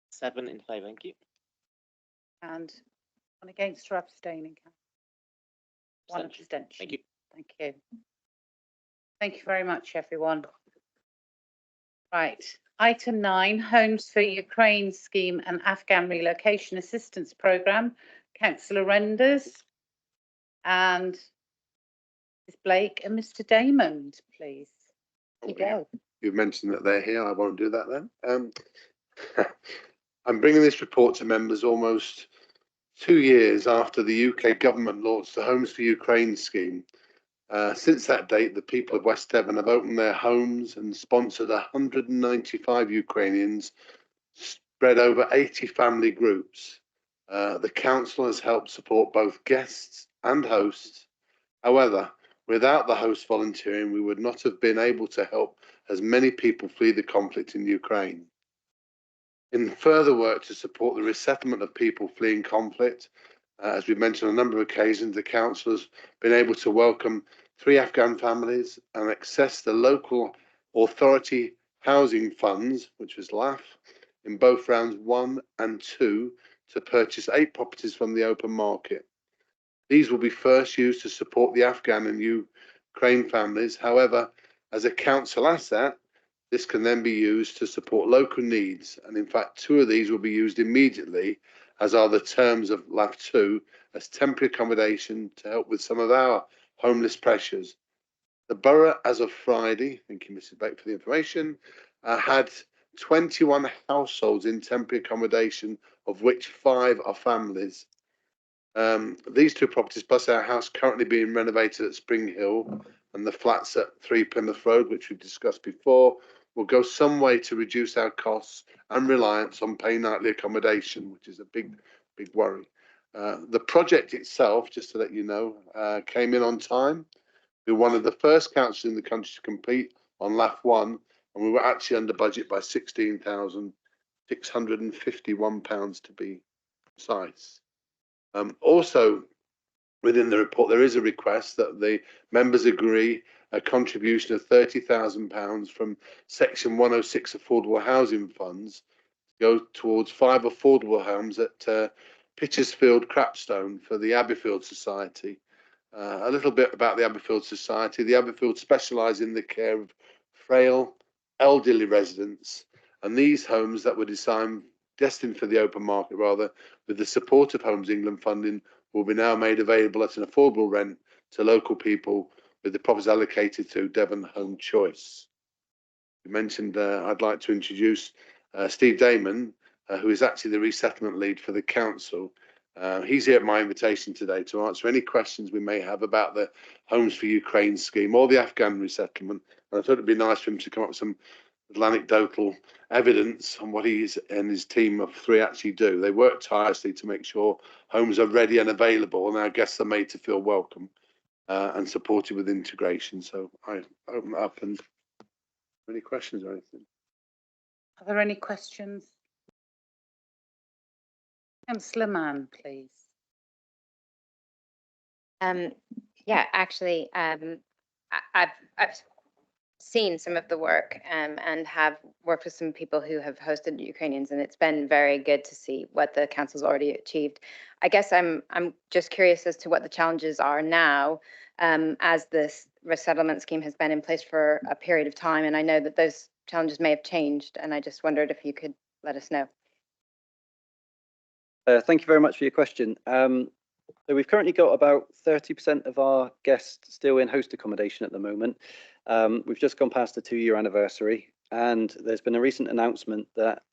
7 in favour, thank you. And one against or abstaining? One abstention. Thank you. Thank you. Thank you very much, everyone. Right, item 9, Homes for Ukraine Scheme and Afghan Relocation Assistance Programme. Councillor Renders and Ms Blake and Mr Damon, please. You go. You've mentioned that they're here. I won't do that then. I'm bringing this report to members almost 2 years after the UK government launched the Homes for Ukraine scheme. Since that date, the people of West Devon have opened their homes and sponsored 195 Ukrainians spread over 80 family groups. The council has helped support both guests and hosts. However, without the host volunteering, we would not have been able to help as many people flee the conflict in Ukraine. In further work to support the resettlement of people fleeing conflict, as we've mentioned on a number of occasions, the council has been able to welcome 3 Afghan families and access the local authority housing funds, which was LAF, in both rounds 1 and 2 to purchase 8 properties from the open market. These will be first used to support the Afghan and Ukraine families. However, as a council asset, this can then be used to support local needs. And in fact, 2 of these will be used immediately, as are the terms of LAF 2, as temporary accommodation to help with some of our homeless pressures. The borough, as of Friday, thank you, Mrs. Blake, for the information, had 21 households in temporary accommodation, of which 5 are families. These 2 properties, plus our house currently being renovated at Spring Hill and the flats at 3 Plymouth Road, which we've discussed before, will go some way to reduce our costs and reliance on pay nightly accommodation, which is a big worry. The project itself, just to let you know, came in on time. We were one of the first councils in the country to complete on LAF 1, and we were actually under budget by £16,651 to be precise. Also, within the report, there is a request that the members agree a contribution of £30,000 from Section 106 Affordable Housing Funds to go towards 5 affordable homes at Pitchersfield, Crapstone for the Abbeyfield Society. A little bit about the Abbeyfield Society. The Abbeyfield specialise in the care of frail, elderly residents, and these homes that were destined for the open market, rather, with the support of Homes England funding, will be now made available at an affordable rent to local people, with the properties allocated to Devon Home Choice. You mentioned I'd like to introduce Steve Damon, who is actually the resettlement lead for the council. He's here at my invitation today to answer any questions we may have about the Homes for Ukraine scheme or the Afghan resettlement. And I thought it'd be nice for him to come up with some little anecdotal evidence on what he and his team of 3 actually do. They work tirelessly to make sure homes are ready and available, and our guests are made to feel welcome and supported with integration. So I open up, and any questions or anything? Are there any questions? Councillor Mann, please. Yeah, actually, I've seen some of the work and have worked with some people who have hosted Ukrainians, and it's been very good to see what the council's already achieved. I guess I'm just curious as to what the challenges are now, as this resettlement scheme has been in place for a period of time, and I know that those challenges may have changed, and I just wondered if you could let us know. Thank you very much for your question. So we've currently got about 30% of our guests still in host accommodation at the moment. We've just gone past the 2-year anniversary, and there's been a recent announcement that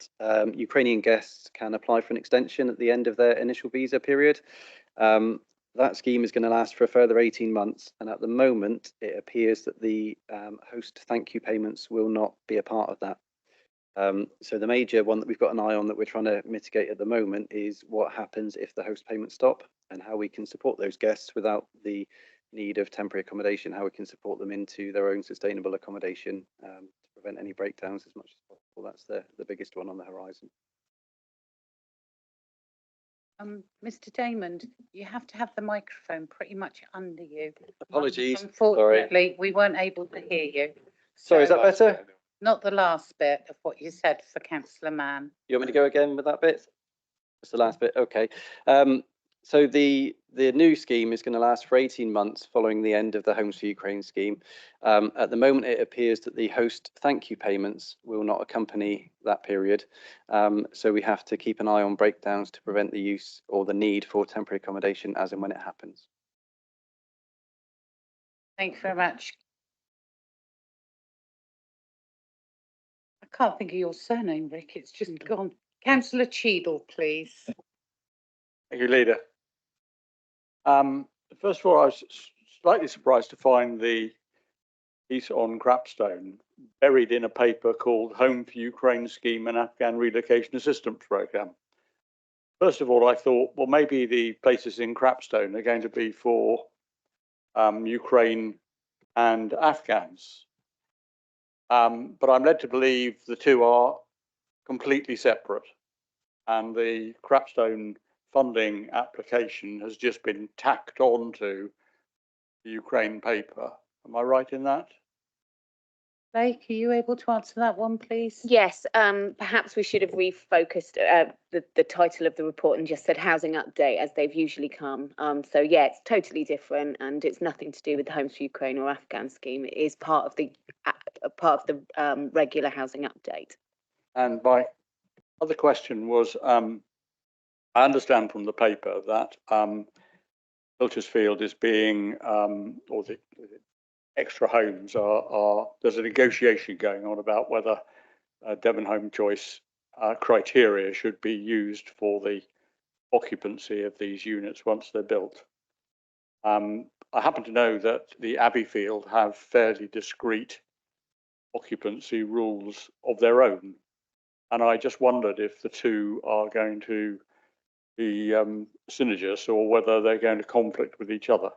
Ukrainian guests can apply for an extension at the end of their initial visa period. That scheme is going to last for a further 18 months, and at the moment it appears that the host thank you payments will not be a part of that. So the major one that we've got an eye on that we're trying to mitigate at the moment is what happens if the host payments stop, and how we can support those guests without the need of temporary accommodation, how we can support them into their own sustainable accommodation to prevent any breakdowns as much as possible. That's the biggest one on the horizon. Mr. Damon, you have to have the microphone pretty much under you. Apologies. Unfortunately, we weren't able to hear you. Sorry, is that better? Not the last bit of what you said for Councillor Mann. You want me to go again with that bit? Just the last bit, okay. So the new scheme is going to last for 18 months following the end of the Homes for Ukraine scheme. At the moment, it appears that the host thank you payments will not accompany that period. So we have to keep an eye on breakdowns to prevent the use or the need for temporary accommodation as and when it happens. Thank you very much. I can't think of your surname, Rick. It's just gone. Councillor Cheadle, please. Thank you, Leader. First of all, I was slightly surprised to find the piece on Crapstone buried in a paper called Home for Ukraine Scheme and Afghan Relocation Assistance Programme. First of all, I thought, well, maybe the places in Crapstone are going to be for Ukraine and Afghans. But I'm led to believe the two are completely separate, and the Crapstone funding application has just been tacked on to the Ukraine paper. Am I right in that? Blake, are you able to answer that one, please? Yes, perhaps we should have refocused the title of the report and just said housing update as they've usually come. So yeah, it's totally different and it's nothing to do with the Homes for Ukraine or Afghan scheme. It is part of the regular housing update. And my other question was, I understand from the paper that Huddersfield is being, or the extra homes there's a negotiation going on about whether Devon Home Choice criteria should be used for the occupancy of these units once they're built. I happen to know that the Abbeyfield have fairly discrete occupancy rules of their own. And I just wondered if the two are going to be synergous or whether they're going to conflict with each other.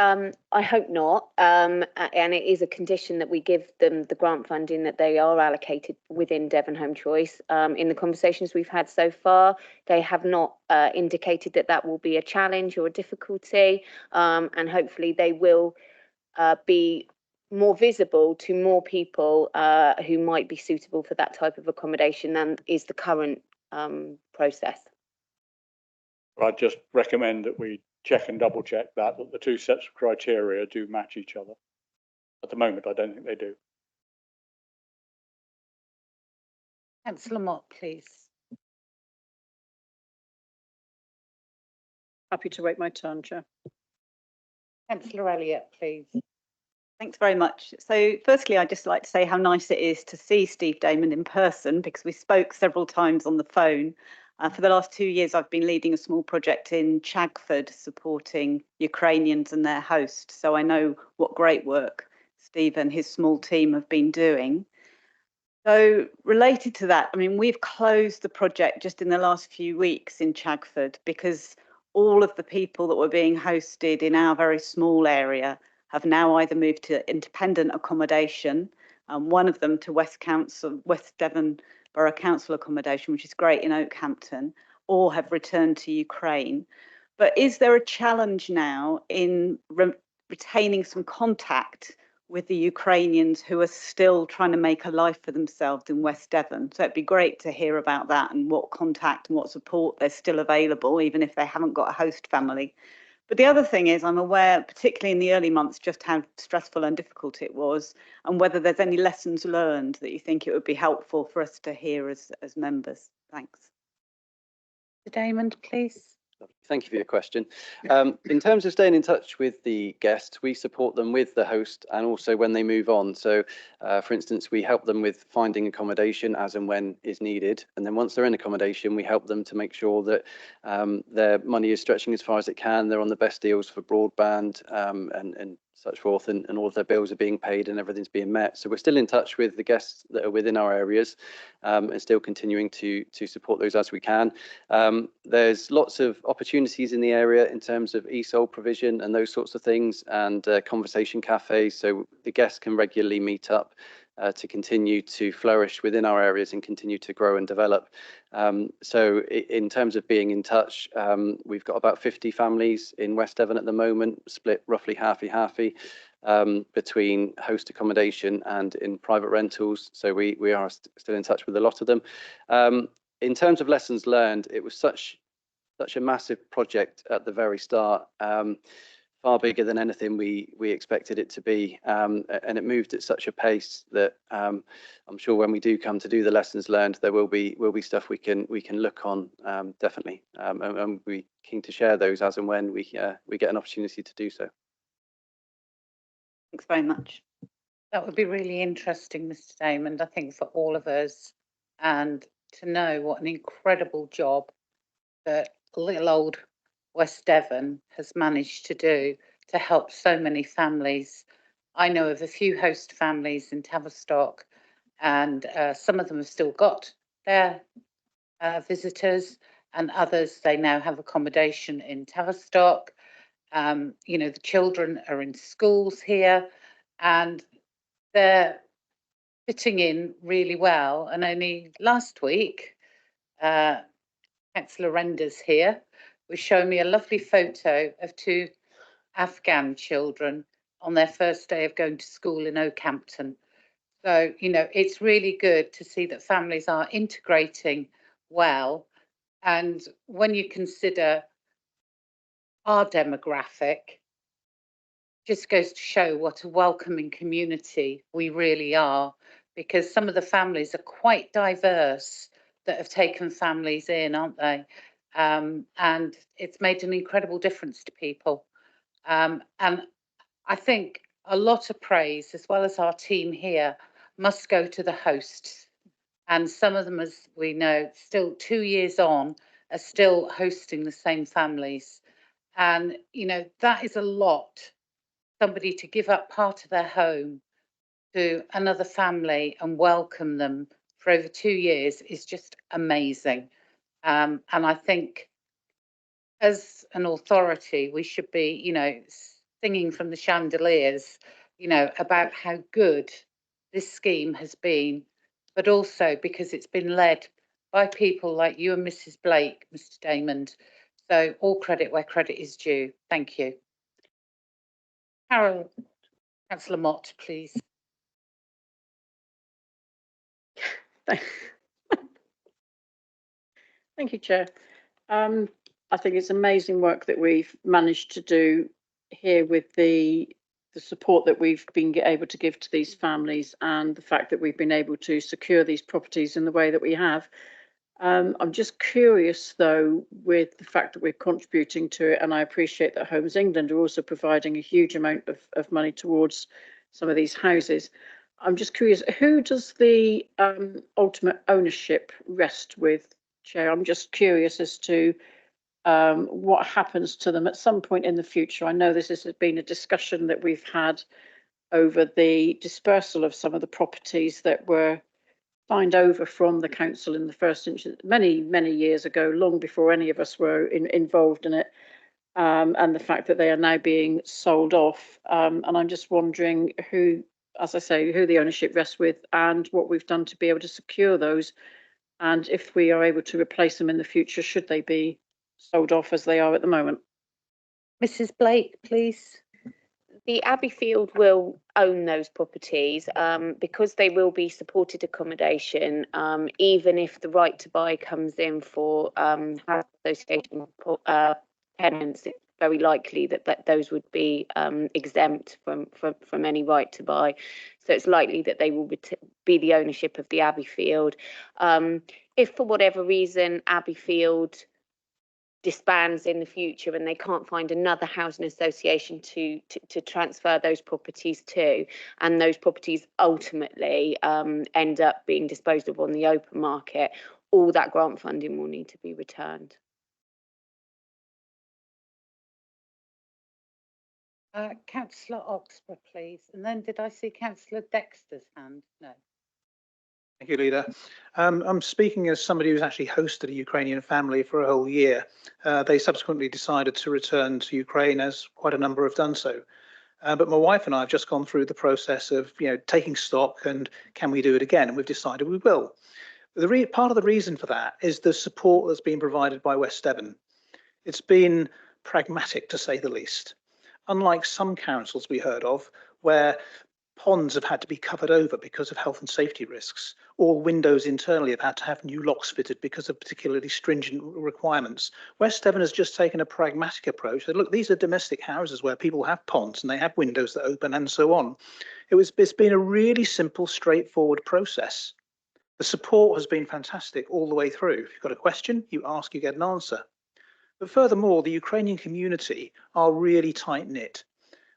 I hope not. And it is a condition that we give them the grant funding that they are allocated within Devon Home Choice. In the conversations we've had so far, they have not indicated that that will be a challenge or a difficulty. And hopefully they will be more visible to more people who might be suitable for that type of accommodation than is the current process. I'd just recommend that we check and double check that the two sets of criteria do match each other. At the moment, I don't think they do. Councillor Mott, please. Happy to wait my turn, Chair. Councillor Elliott, please. Thanks very much. So firstly, I'd just like to say how nice it is to see Steve Damon in person, because we spoke several times on the phone. For the last 2 years, I've been leading a small project in Chagford supporting Ukrainians and their host. So I know what great work Steve and his small team have been doing. So related to that, I mean, we've closed the project just in the last few weeks in Chagford because all of the people that were being hosted in our very small area have now either moved to independent accommodation, one of them to West Devon Borough Council accommodation, which is great in Oakhampton, or have returned to Ukraine. But is there a challenge now in retaining some contact with the Ukrainians who are still trying to make a life for themselves in West Devon? So it'd be great to hear about that and what contact and what support there's still available, even if they haven't got a host family. But the other thing is, I'm aware, particularly in the early months, just how stressful and difficult it was, and whether there's any lessons learned that you think it would be helpful for us to hear as members. Thanks. Damon, please. Thank you for your question. In terms of staying in touch with the guests, we support them with the host and also when they move on. So, for instance, we help them with finding accommodation as and when is needed. And then once they're in accommodation, we help them to make sure that their money is stretching as far as it can. They're on the best deals for broadband and such forth, and all of their bills are being paid and everything's being met. So we're still in touch with the guests that are within our areas and still continuing to support those as we can. There's lots of opportunities in the area in terms of ESOL provision and those sorts of things, and conversation cafes, so the guests can regularly meet up to continue to flourish within our areas and continue to grow and develop. So in terms of being in touch, we've got about 50 families in West Devon at the moment, split roughly halfy between host accommodation and in private rentals. So we are still in touch with a lot of them. In terms of lessons learned, it was such a massive project at the very start. Far bigger than anything we expected it to be, and it moved at such a pace that I'm sure when we do come to do the lessons learned, there will be stuff we can look on, definitely, and we're keen to share those as and when we get an opportunity to do so. Thanks very much. That would be really interesting, Mr. Damon, I think, for all of us, and to know what an incredible job that little old West Devon has managed to do to help so many families. I know of a few host families in Tavistock, and some of them have still got their visitors, and others, they now have accommodation in Tavistock. You know, the children are in schools here and they're fitting in really well. And only last week, Councillor Renders here was showing me a lovely photo of two Afghan children on their first day of going to school in Oakhampton. So, you know, it's really good to see that families are integrating well. And when you consider our demographic, just goes to show what a welcoming community we really are, because some of the families are quite diverse that have taken families in, aren't they? And it's made an incredible difference to people. And I think a lot of praise, as well as our team here, must go to the hosts. And some of them, as we know, still 2 years on, are still hosting the same families. And, you know, that is a lot. Somebody to give up part of their home to another family and welcome them for over 2 years is just amazing. And I think as an authority, we should be, you know, singing from the chandeliers, you know, about how good this scheme has been, but also because it's been led by people like you and Mrs. Blake, Mr. Damon. So all credit where credit is due. Thank you. Carol, Councillor Mott, please. Thank you, Chair. I think it's amazing work that we've managed to do here with the support that we've been able to give to these families, and the fact that we've been able to secure these properties in the way that we have. I'm just curious, though, with the fact that we're contributing to it, and I appreciate that Homes England are also providing a huge amount of money towards some of these houses. I'm just curious, who does the ultimate ownership rest with, Chair? I'm just curious as to what happens to them at some point in the future. I know this has been a discussion that we've had over the dispersal of some of the properties that were signed over from the council in the first instance many years ago, long before any of us were involved in it, and the fact that they are now being sold off. And I'm just wondering who, as I say, who the ownership rests with, and what we've done to be able to secure those, and if we are able to replace them in the future, should they be sold off as they are at the moment. Mrs. Blake, please. The Abbeyfield will own those properties because they will be supported accommodation. Even if the right to buy comes in for housing association tenants, it's very likely that those would be exempt from any right to buy. So it's likely that they will be the ownership of the Abbeyfield. If for whatever reason Abbeyfield disbands in the future and they can't find another housing association to transfer those properties to, and those properties ultimately end up being disposed of on the open market, all that grant funding will need to be returned. Councillor Oxburgh, please. And then did I see Councillor Dexter's hand? No. Thank you, Leader. I'm speaking as somebody who's actually hosted a Ukrainian family for a whole year. They subsequently decided to return to Ukraine, as quite a number have done so. But my wife and I have just gone through the process of, you know, taking stock and can we do it again? And we've decided we will. Part of the reason for that is the support that's been provided by West Devon. It's been pragmatic, to say the least. Unlike some councils we heard of, where ponds have had to be covered over because of health and safety risks, or windows internally have had to have new locks fitted because of particularly stringent requirements. West Devon has just taken a pragmatic approach that, look, these are domestic houses where people have ponds and they have windows that open and so on. It's been a really simple, straightforward process. The support has been fantastic all the way through. If you've got a question, you ask, you get an answer. But furthermore, the Ukrainian community are really tight-knit.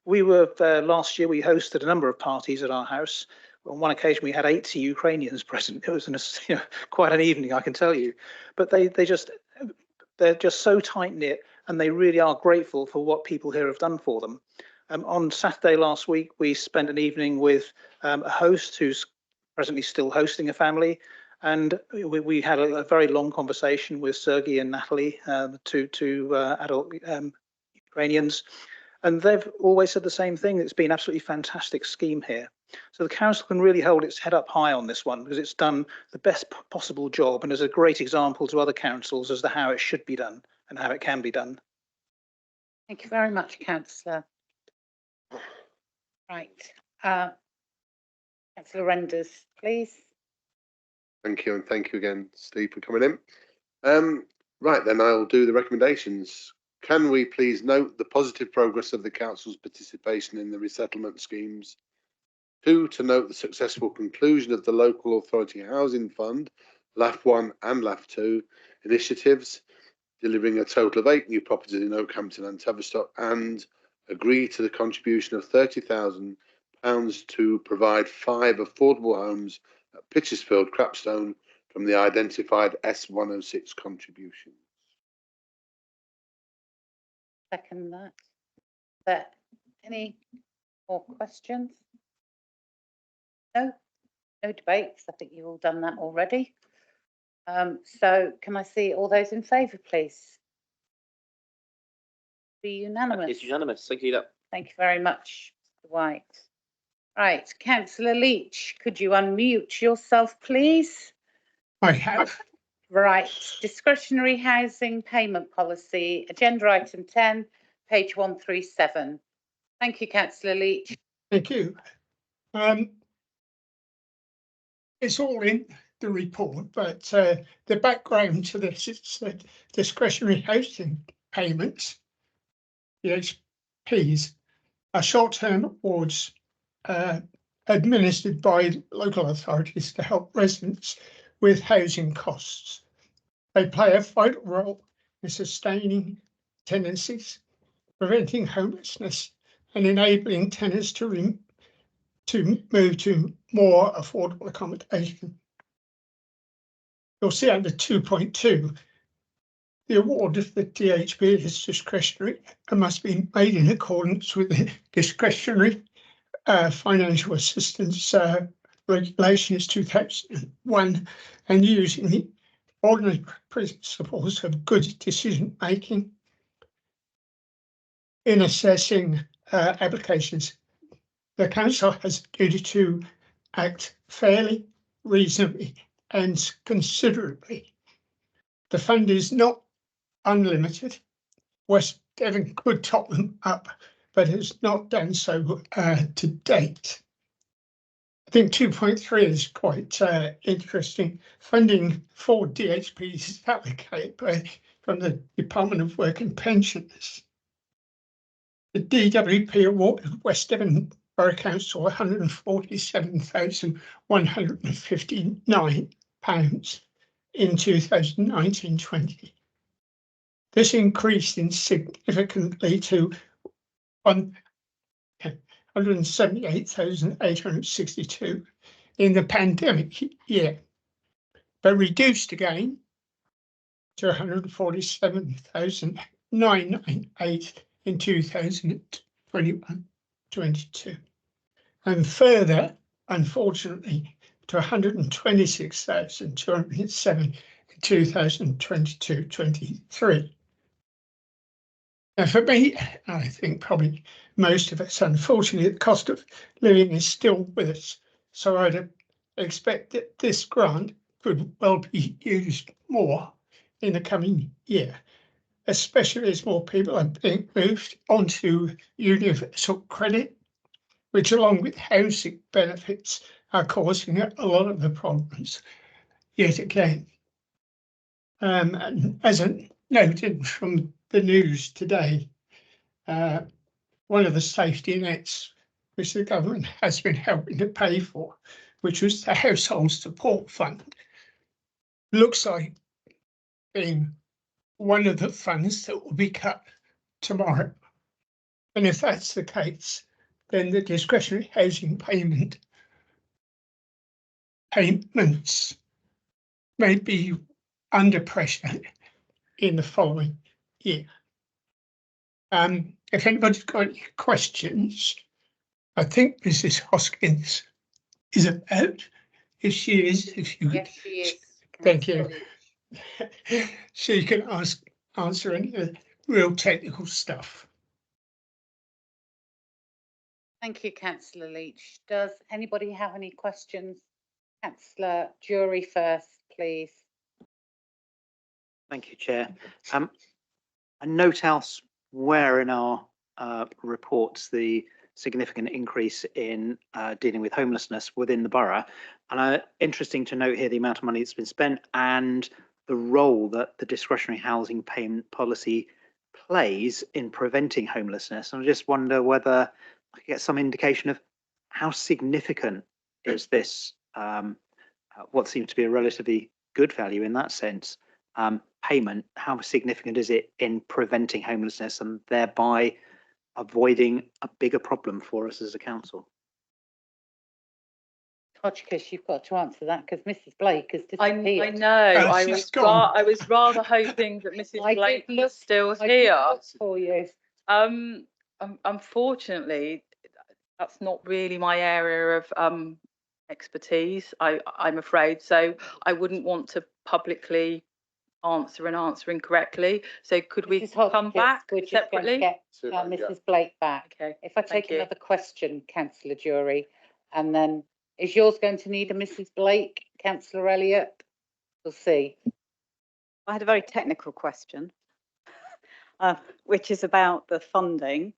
We were last year, we hosted a number of parties at our house. On one occasion, we had 80 Ukrainians present. It was quite an evening, I can tell you. But they're just so tight knit, and they really are grateful for what people here have done for them. On Saturday last week, we spent an evening with a host who's presently still hosting a family, and we had a very long conversation with Sergei and Natalie, two adult Ukrainians. And they've always said the same thing. It's been absolutely fantastic scheme here. So the council can really hold its head up high on this one, because it's done the best possible job and is a great example to other councils as to how it should be done and how it can be done. Thank you very much, Councillor. Right. Councillor Renders, please. Thank you, and thank you again, Steve, for coming in. Right then, I'll do the recommendations. Can we please note the positive progress of the council's participation in the resettlement schemes? 2, to note the successful conclusion of the Local Authority Housing Fund, LAF 1 and LAF 2 initiatives, delivering a total of 8 new properties in Oakhampton and Tavistock, and agree to the contribution of £30,000 to provide 5 affordable homes at Pitchersfield, Crapstone, from the identified S106 contribution. Second that. There any more questions? No, no debates. I think you've all done that already. So can I see all those in favour, please? Be unanimous. It's unanimous. Thank you, Leader. Thank you very much, Mr. White. Right, Councillor Leach, could you unmute yourself, please? I have. Right, discretionary housing payment policy, agenda item 10, page 137. Thank you, Councillor Leach. Thank you. It's all in the report, but the background to this is that discretionary housing payments, the HPs, are short-term awards administered by local authorities to help residents with housing costs. They play a vital role in sustaining tenancies, preventing homelessness, and enabling tenants to move to more affordable accommodation. You'll see under 2.2, the award of the DHB is discretionary and must be made in accordance with the discretionary financial assistance regulations 2001 and using the ordinary principles of good decision making in assessing applications. The council has a duty to act fairly, reasonably and considerably. The fund is not unlimited. West Devon could top them up, but has not done so to date. I think 2.3 is quite interesting. Funding for DHPs is allocated from the Department of Work and Pensions. The DWP awarded West Devon Borough Council £147,159 in 2019-20. This increased significantly to £178,862 in the pandemic year, but reduced again to £147,998 in 2021-22, and further, unfortunately, to £126,207 in 2022-23. Now, for me, I think probably most of us, unfortunately, the cost of living is still with us. So I'd expect that this grant could well be used more in the coming year, especially as more people are being moved onto universal credit, which along with housing benefits are causing a lot of the problems yet again. And as I noted from the news today, one of the safety nets which the government has been helping to pay for, which was the Household Support Fund, looks like being one of the funds that will be cut tomorrow. And if that's the case, then the discretionary housing payments may be under pressure in the following year. If anybody's got any questions, I think Mrs. Hoskins is about. If she is, if you yes, she is. Thank you. So you can answer any of the real technical stuff. Thank you, Councillor Leach. Does anybody have any questions? Councillor Jury first, please. Thank you, Chair. I note elsewhere in our reports the significant increase in dealing with homelessness within the borough. And interesting to note here the amount of money that's been spent and the role that the discretionary housing payment policy plays in preventing homelessness. And I just wonder whether I could get some indication of how significant is this, what seems to be a relatively good value in that sense, payment, how significant is it in preventing homelessness and thereby avoiding a bigger problem for us as a council? Hodgkiss, you've got to answer that because Mrs. Blake has I disappeared. know. I was rather hoping that Mrs. Blake was still here. For you. Unfortunately, that's not really my area of expertise. I'm afraid. So I wouldn't want to publicly answer incorrectly. So could we come back separately? Get Mrs. Blake back. Okay. If I take another question, Councillor Jury, and then is yours going to need a Mrs. Blake, Councillor Elliott? We'll see. I had a very technical question, which is about the funding.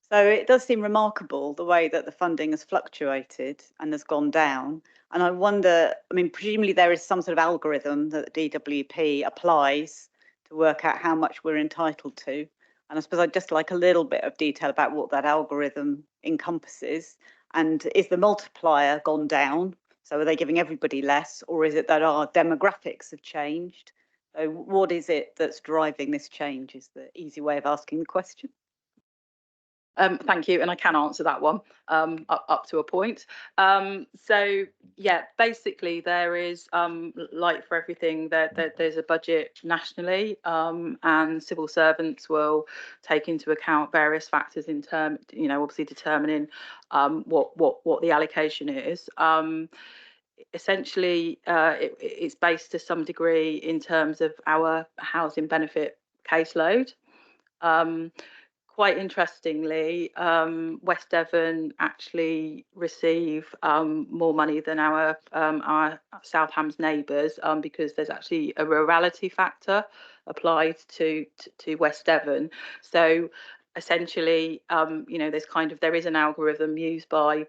So it does seem remarkable the way that the funding has fluctuated and has gone down. And I wonder, I mean, presumably there is some sort of algorithm that the DWP applies to work out how much we're entitled to. And I suppose I'd just like a little bit of detail about what that algorithm encompasses. And is the multiplier gone down? So are they giving everybody less, or is it that our demographics have changed? So what is it that's driving this change is the easy way of asking the question. Thank you, and I can answer that one up to a point. So yeah, basically there is like for everything there's a budget nationally, and civil servants will take into account various factors in term, obviously determining what the allocation is. Essentially, it's based to some degree in terms of our housing benefit caseload. Quite interestingly, West Devon actually receive more money than our South Hams neighbours because there's actually a rurality factor applied to West Devon. So essentially, there is an algorithm used by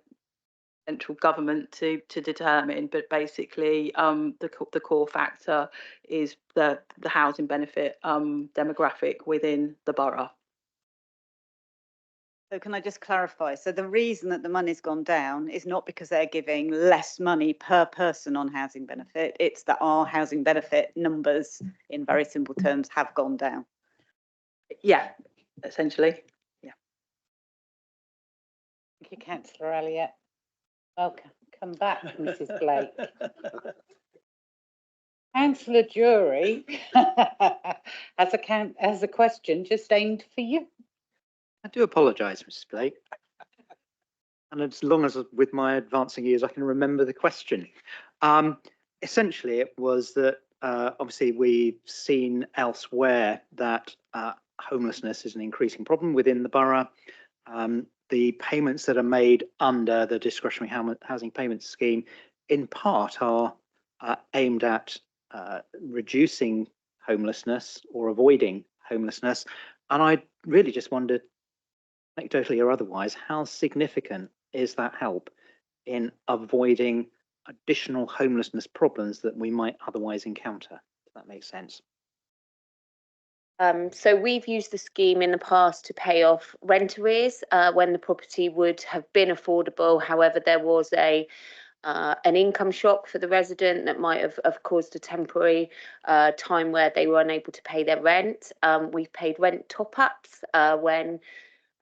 central government to determine, but basically the core factor is the housing benefit demographic within the borough. So can I just clarify? So the reason that the money's gone down is not because they're giving less money per person on housing benefit. It's that our housing benefit numbers, in very simple terms, have gone down. Yeah, essentially. Yeah. Thank you, Councillor Elliott. Welcome. Come back, Mrs. Blake. Councillor Jury has a question just aimed for you. I do apologise, Mrs. Blake. And as long as with my advancing years, I can remember the question. Essentially, it was that obviously we've seen elsewhere that homelessness is an increasing problem within the borough. The payments that are made under the discretionary housing payment scheme in part are aimed at reducing homelessness or avoiding homelessness. And I really just wondered, anecdotally or otherwise, how significant is that help in avoiding additional homelessness problems that we might otherwise encounter, if that makes sense? So we've used the scheme in the past to pay off rent arrears when the property would have been affordable. However, there was an income shock for the resident that might have caused a temporary time where they were unable to pay their rent. We've paid rent top-ups when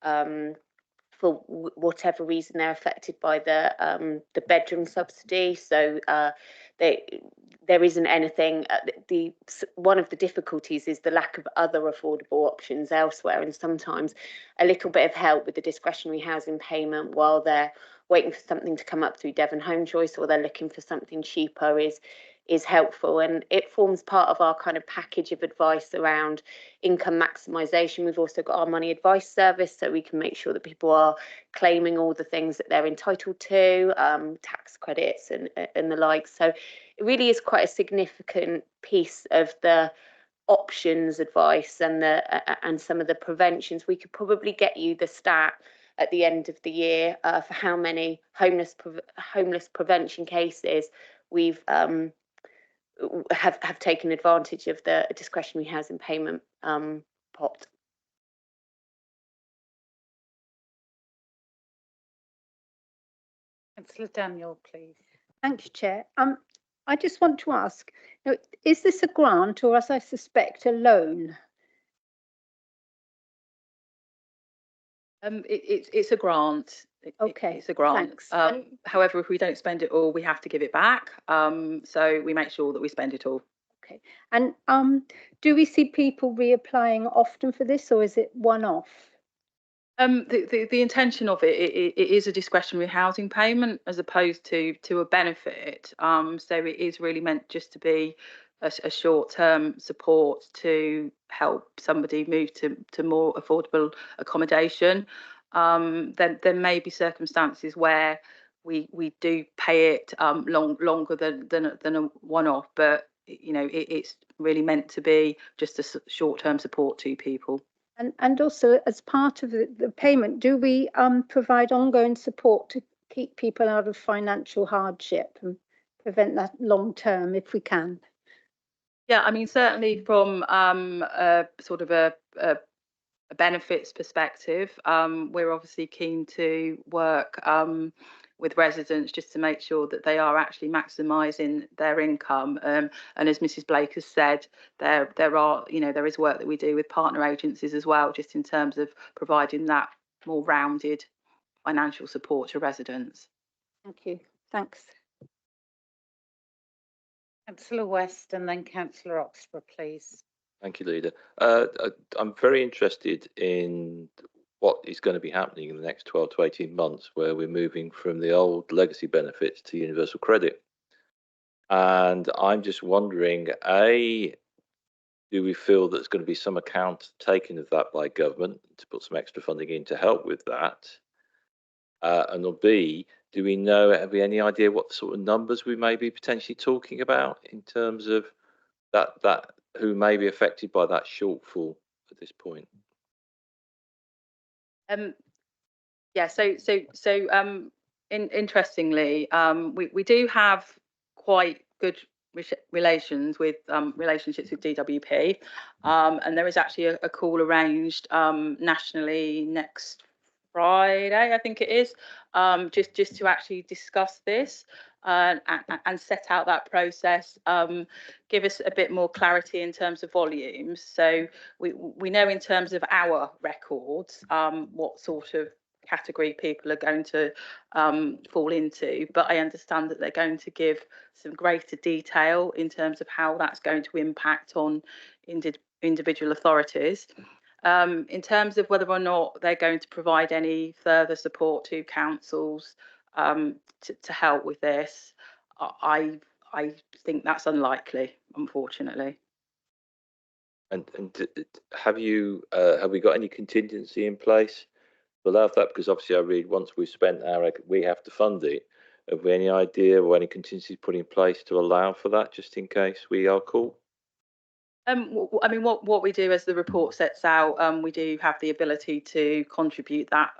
for whatever reason they're affected by the bedroom subsidy. So there isn't anything. One of the difficulties is the lack of other affordable options elsewhere, and sometimes a little bit of help with the discretionary housing payment while they're waiting for something to come up through Devon Home Choice, or they're looking for something cheaper is helpful, and it forms part of our kind of package of advice around income maximisation. We've also got our money advice service, so we can make sure that people are claiming all the things that they're entitled to, tax credits and the like. So it really is quite a significant piece of the options advice and some of the preventions. We could probably get you the stat at the end of the year for how many homeless prevention cases we've have taken advantage of the discretionary housing payment pot. Councillor Daniel, please. Thank you, Chair. I just want to ask, is this a grant or, as I suspect, a loan? It's a grant. Okay, it's a grant. thanks. However, if we don't spend it all, we have to give it back. So we make sure that we spend it all. Okay. And do we see people reapplying often for this, or is it one-off? The intention of it is a discretionary housing payment as opposed to a benefit. So it is really meant just to be a short-term support to help somebody move to more affordable accommodation. Then there may be circumstances where we do pay it longer than a one-off, but it's really meant to be just a short-term support to people. And also, as part of the payment, do we provide ongoing support to keep people out of financial hardship and prevent that long term if we can? Yeah, I mean, certainly from a sort of a benefits perspective, we're obviously keen to work with residents just to make sure that they are actually maximising their income. And as Mrs. Blake has said, there is work that we do with partner agencies as well, just in terms of providing that more rounded financial support to residents. Thank you. Thanks. Councillor West and then Councillor Oxburgh, please. Thank you, Leader. I'm very interested in what is going to be happening in the next 12 to 18 months, where we're moving from the old legacy benefits to universal credit. And I'm just wondering, A, do we feel there's going to be some account taken of that by government to put some extra funding in to help with that? And or B, do we know, have we any idea what sort of numbers we may be potentially talking about in terms of that who may be affected by that shortfall at this point? Yeah, interestingly, we do have quite good relationships with DWP, and there is actually a call arranged nationally next Friday, I think it is, just to actually discuss this and set out that process, give us a bit more clarity in terms of volumes. So we know in terms of our records what sort of category people are going to fall into, but I understand that they're going to give some greater detail in terms of how that's going to impact on individual authorities. In terms of whether or not they're going to provide any further support to councils to help with this, I think that's unlikely, unfortunately. And have we got any contingency in place to allow that? Because obviously I read once we've spent we have to fund it. Have we any idea or any contingency put in place to allow for that, just in case we are caught? I mean, what we do, as the report sets out, we do have the ability to contribute that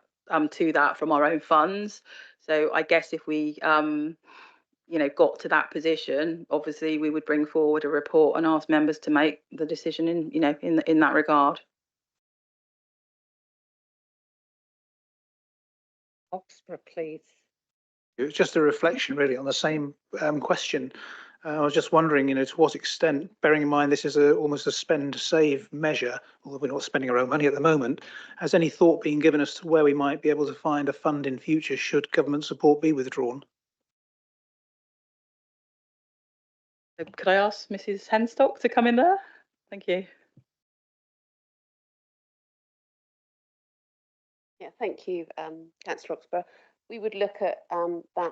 to that from our own funds. So I guess if we got to that position, obviously we would bring forward a report and ask members to make the decision in that regard. Oxburgh, please. It was just a reflection really on the same question. I was just wondering, to what extent, bearing in mind this is almost a spend-save measure, although we're not spending our own money at the moment, has any thought been given as to where we might be able to find a fund in future should government support be withdrawn? Could I ask Mrs. Henstock to come in there? Thank you. Yeah, thank you, Councillor Oxburgh. We would look at that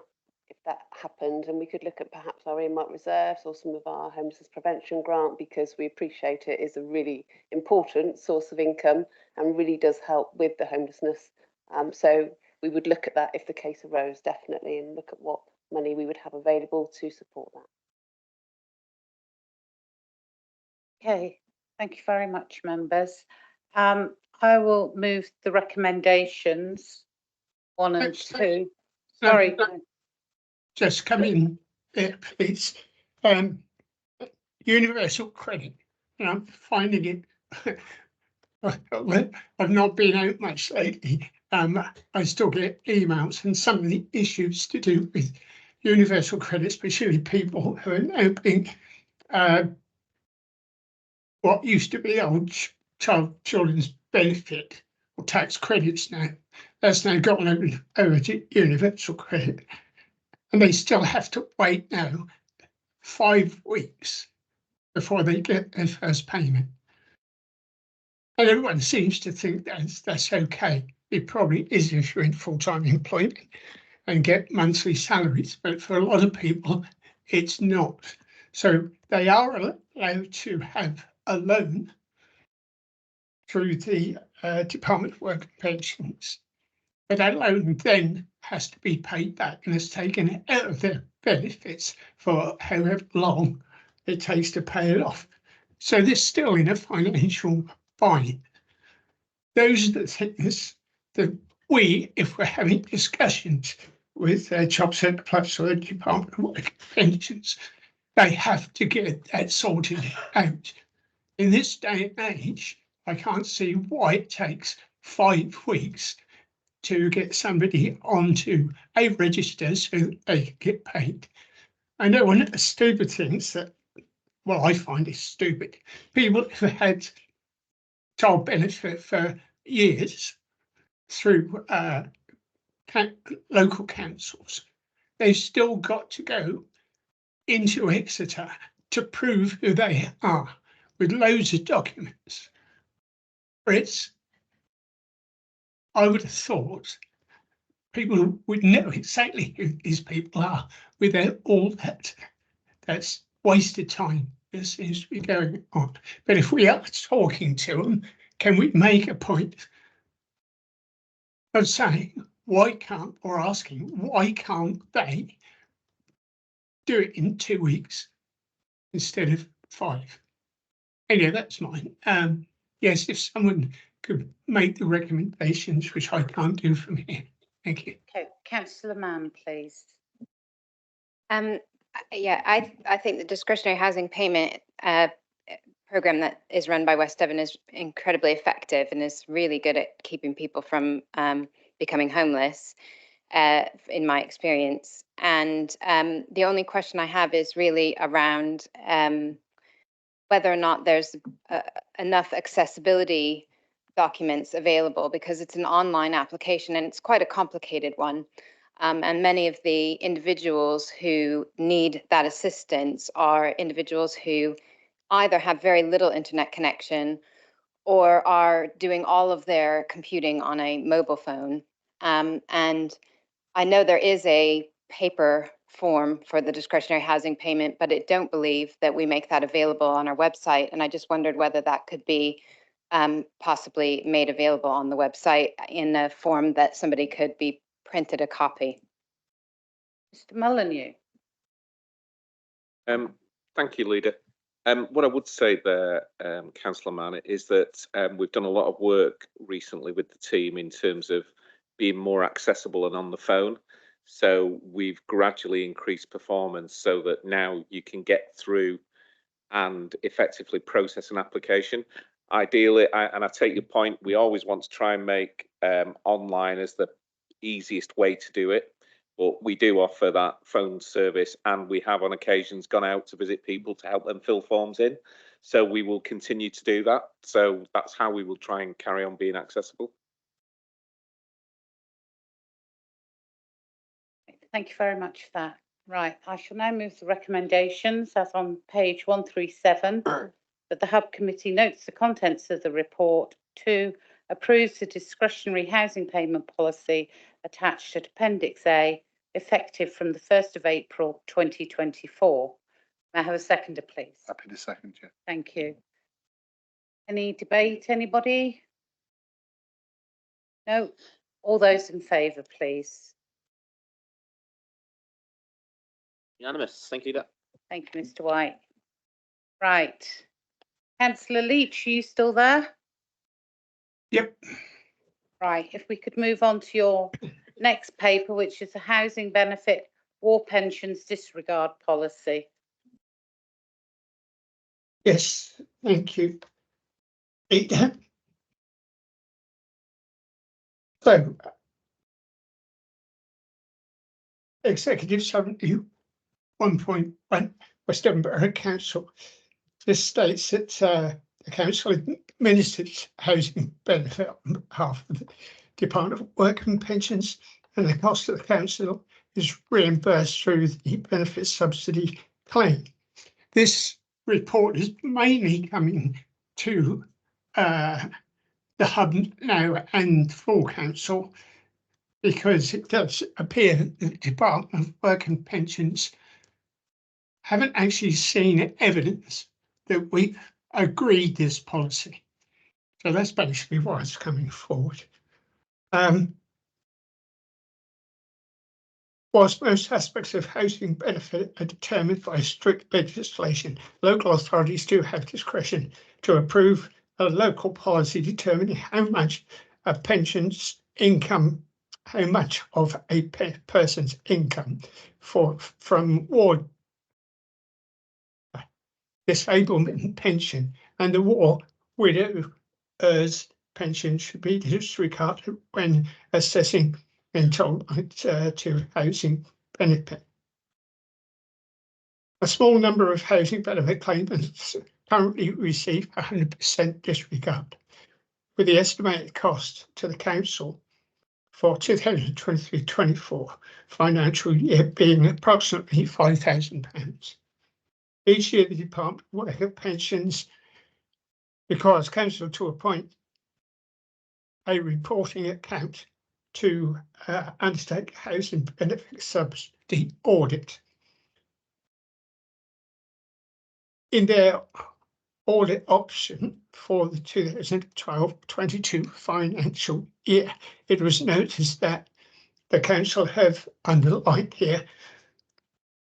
if that happened, and we could look at perhaps our earmarked reserves or some of our homelessness prevention grant, because we appreciate it is a really important source of income and really does help with the homelessness. So we would look at that if the case arose, definitely, and look at what money we would have available to support that. Okay, thank you very much, members. I will move the recommendations 1 and Next, 2. Sorry. Just come in there, please. Universal credit, and I'm finding it. I've not been out much lately. I still get emails, and some of the issues to do with universal credit, especially people who are now being what used to be old children's benefit or tax credits now. That's now gone over to universal credit, and they still have to wait now 5 weeks before they get their first payment. And everyone seems to think that's okay. It probably is if you're in full-time employment and get monthly salaries, but for a lot of people, it's not. So they are allowed to have a loan through the Department of Work and Pensions, but that loan then has to be paid back and is taken out of their benefits for however long it takes to pay it off. So they're still in a financial bind. Those are the things that we, if we're having discussions with Job Centre Plus or the Department of Work and Pensions, they have to get that sorted out. In this day and age, I can't see why it takes 5 weeks to get somebody onto a register so that they can get paid. I know one of the stupid things that, well, I find is stupid. People who've had child benefit for years through local councils, they've still got to go into Exeter to prove who they are with loads of documents. Whereas I would have thought people would know exactly who these people are without all that. That's wasted time that seems to be going on. But if we are talking to them, can we make a point of saying why can't, or asking why can't they do it in 2 weeks instead of 5? Anyway, that's mine. Yes, if someone could make the recommendations, which I can't do from here. Thank you. Okay, Councillor Mann, please. Yeah, I think the discretionary housing payment program that is run by West Devon is incredibly effective and is really good at keeping people from becoming homeless, in my experience. And the only question I have is really around whether or not there's enough accessibility documents available, because it's an online application and it's quite a complicated one. And many of the individuals who need that assistance are individuals who either have very little internet connection or are doing all of their computing on a mobile phone. And I know there is a paper form for the discretionary housing payment, but I don't believe that we make that available on our website. And I just wondered whether that could be possibly made available on the website in a form that somebody could be printed a copy. Mr. Molyneux. Thank you, Leader. What I would say there, Councillor Mann, is that we've done a lot of work recently with the team in terms of being more accessible and on the phone. So we've gradually increased performance so that now you can get through and effectively process an application. Ideally, and I take your point, we always want to try and make online as the easiest way to do it. But we do offer that phone service, and we have on occasions gone out to visit people to help them fill forms in. So we will continue to do that. So that's how we will try and carry on being accessible. Thank you very much for that. Right, I shall now move the recommendations as on page 137, that the Hub Committee notes the contents of the report. 2, approves the discretionary housing payment policy attached at Appendix A, effective from the 1st of April 2024. May I have a seconder, please? Happy to second, Chair. Thank you. Any debate, anybody? No? All those in favour, please. Unanimous. Thank you, Leader. Thank you, Mr. White. Right. Councillor Leach, are you still there? Yep. Right, if we could move on to your next paper, which is the housing benefit war pensions disregard policy. Yes, thank you, Peter. So, Executive Summary 1.1 West Devon Borough Council. This states that the council administers housing benefit on behalf of the Department of Work and Pensions, and the cost of the council is reimbursed through the benefit subsidy claim. This report is mainly coming to the hub now and full council, because it does appear that the Department of Work and Pensions haven't actually seen evidence that we've agreed this policy. So that's basically why it's coming forward. Whilst most aspects of housing benefit are determined by strict legislation, local authorities do have discretion to approve a local policy determining how much a pension's income, how much of a person's income from ward disablement pension and the war widow's pension should be disregarded when assessing entitlement to housing benefit. A small number of housing benefit claimants currently receive 100% disregard, with the estimated cost to the council for 2023-24 financial year being approximately £5,000. Each year, the Department of Work and Pensions requires council to appoint a reporting account to undertake housing benefit subsidy audit. In their audit option for the 2012-22 financial year, it was noticed that the council have, underlined here,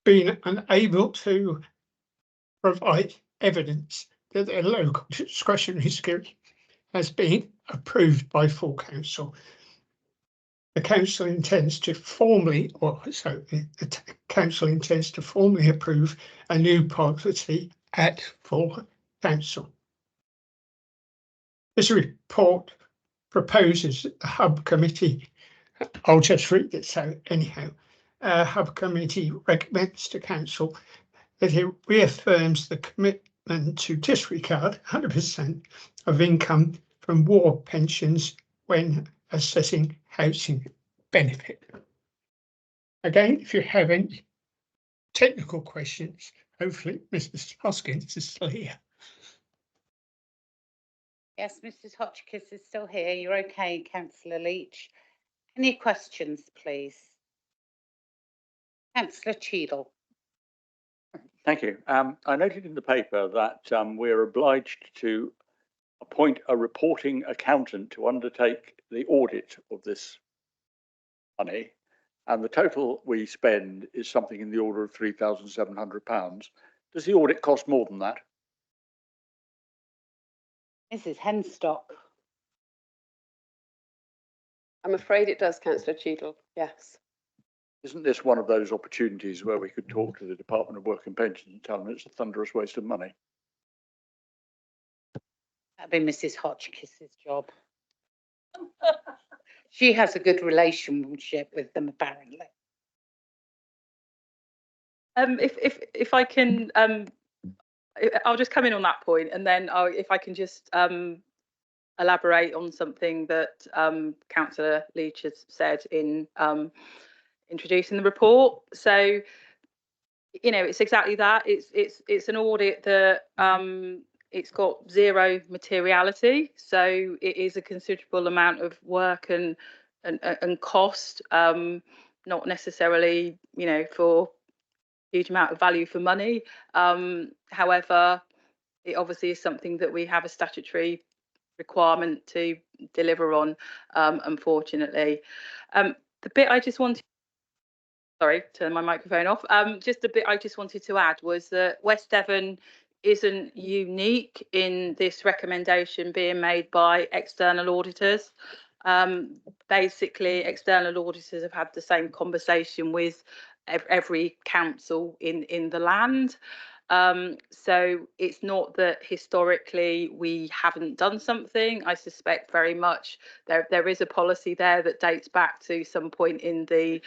been unable to provide evidence that their local discretionary scheme has been approved by full council. The council intends to formally, the council intends to formally approve a new policy at full council. This report proposes that the hub committee, I'll just read it so anyhow, hub committee recommends to council that it reaffirms the commitment to disregard 100% of income from war pensions when assessing housing benefit. Again, if you have any technical questions, hopefully Mrs. Hoskins is still here. Yes, Mrs. Hotchkiss is still here. You're okay, Councillor Leach. Any questions, please? Councillor Cheadle. Thank you. I noted in the paper that we're obliged to appoint a reporting accountant to undertake the audit of this money, and the total we spend is something in the order of £3,700. Does the audit cost more than that? Mrs. Henstock. I'm afraid it does, Councillor Cheadle, yes. Isn't this one of those opportunities where we could talk to the Department of Work and Pensions and tell them it's a thunderous waste of money? That'd be Mrs. Hotchkiss's job. She has a good relationship with them, apparently. If I can, I'll just come in on that point, and then if I can just elaborate on something that Councillor Leach has said in introducing the report. So, you know, it's exactly that. It's an audit that it's got zero materiality, so it is a considerable amount of work and cost, not necessarily, you know, for a huge amount of value for money. However, it obviously is something that we have a statutory requirement to deliver on, unfortunately. The bit I just wanted, sorry, turn my microphone off. Just the bit I just wanted to add was that West Devon isn't unique in this recommendation being made by external auditors. Basically, external auditors have had the same conversation with every council in the land. So it's not that historically we haven't done something. I suspect very much there is a policy there that dates back to some point in the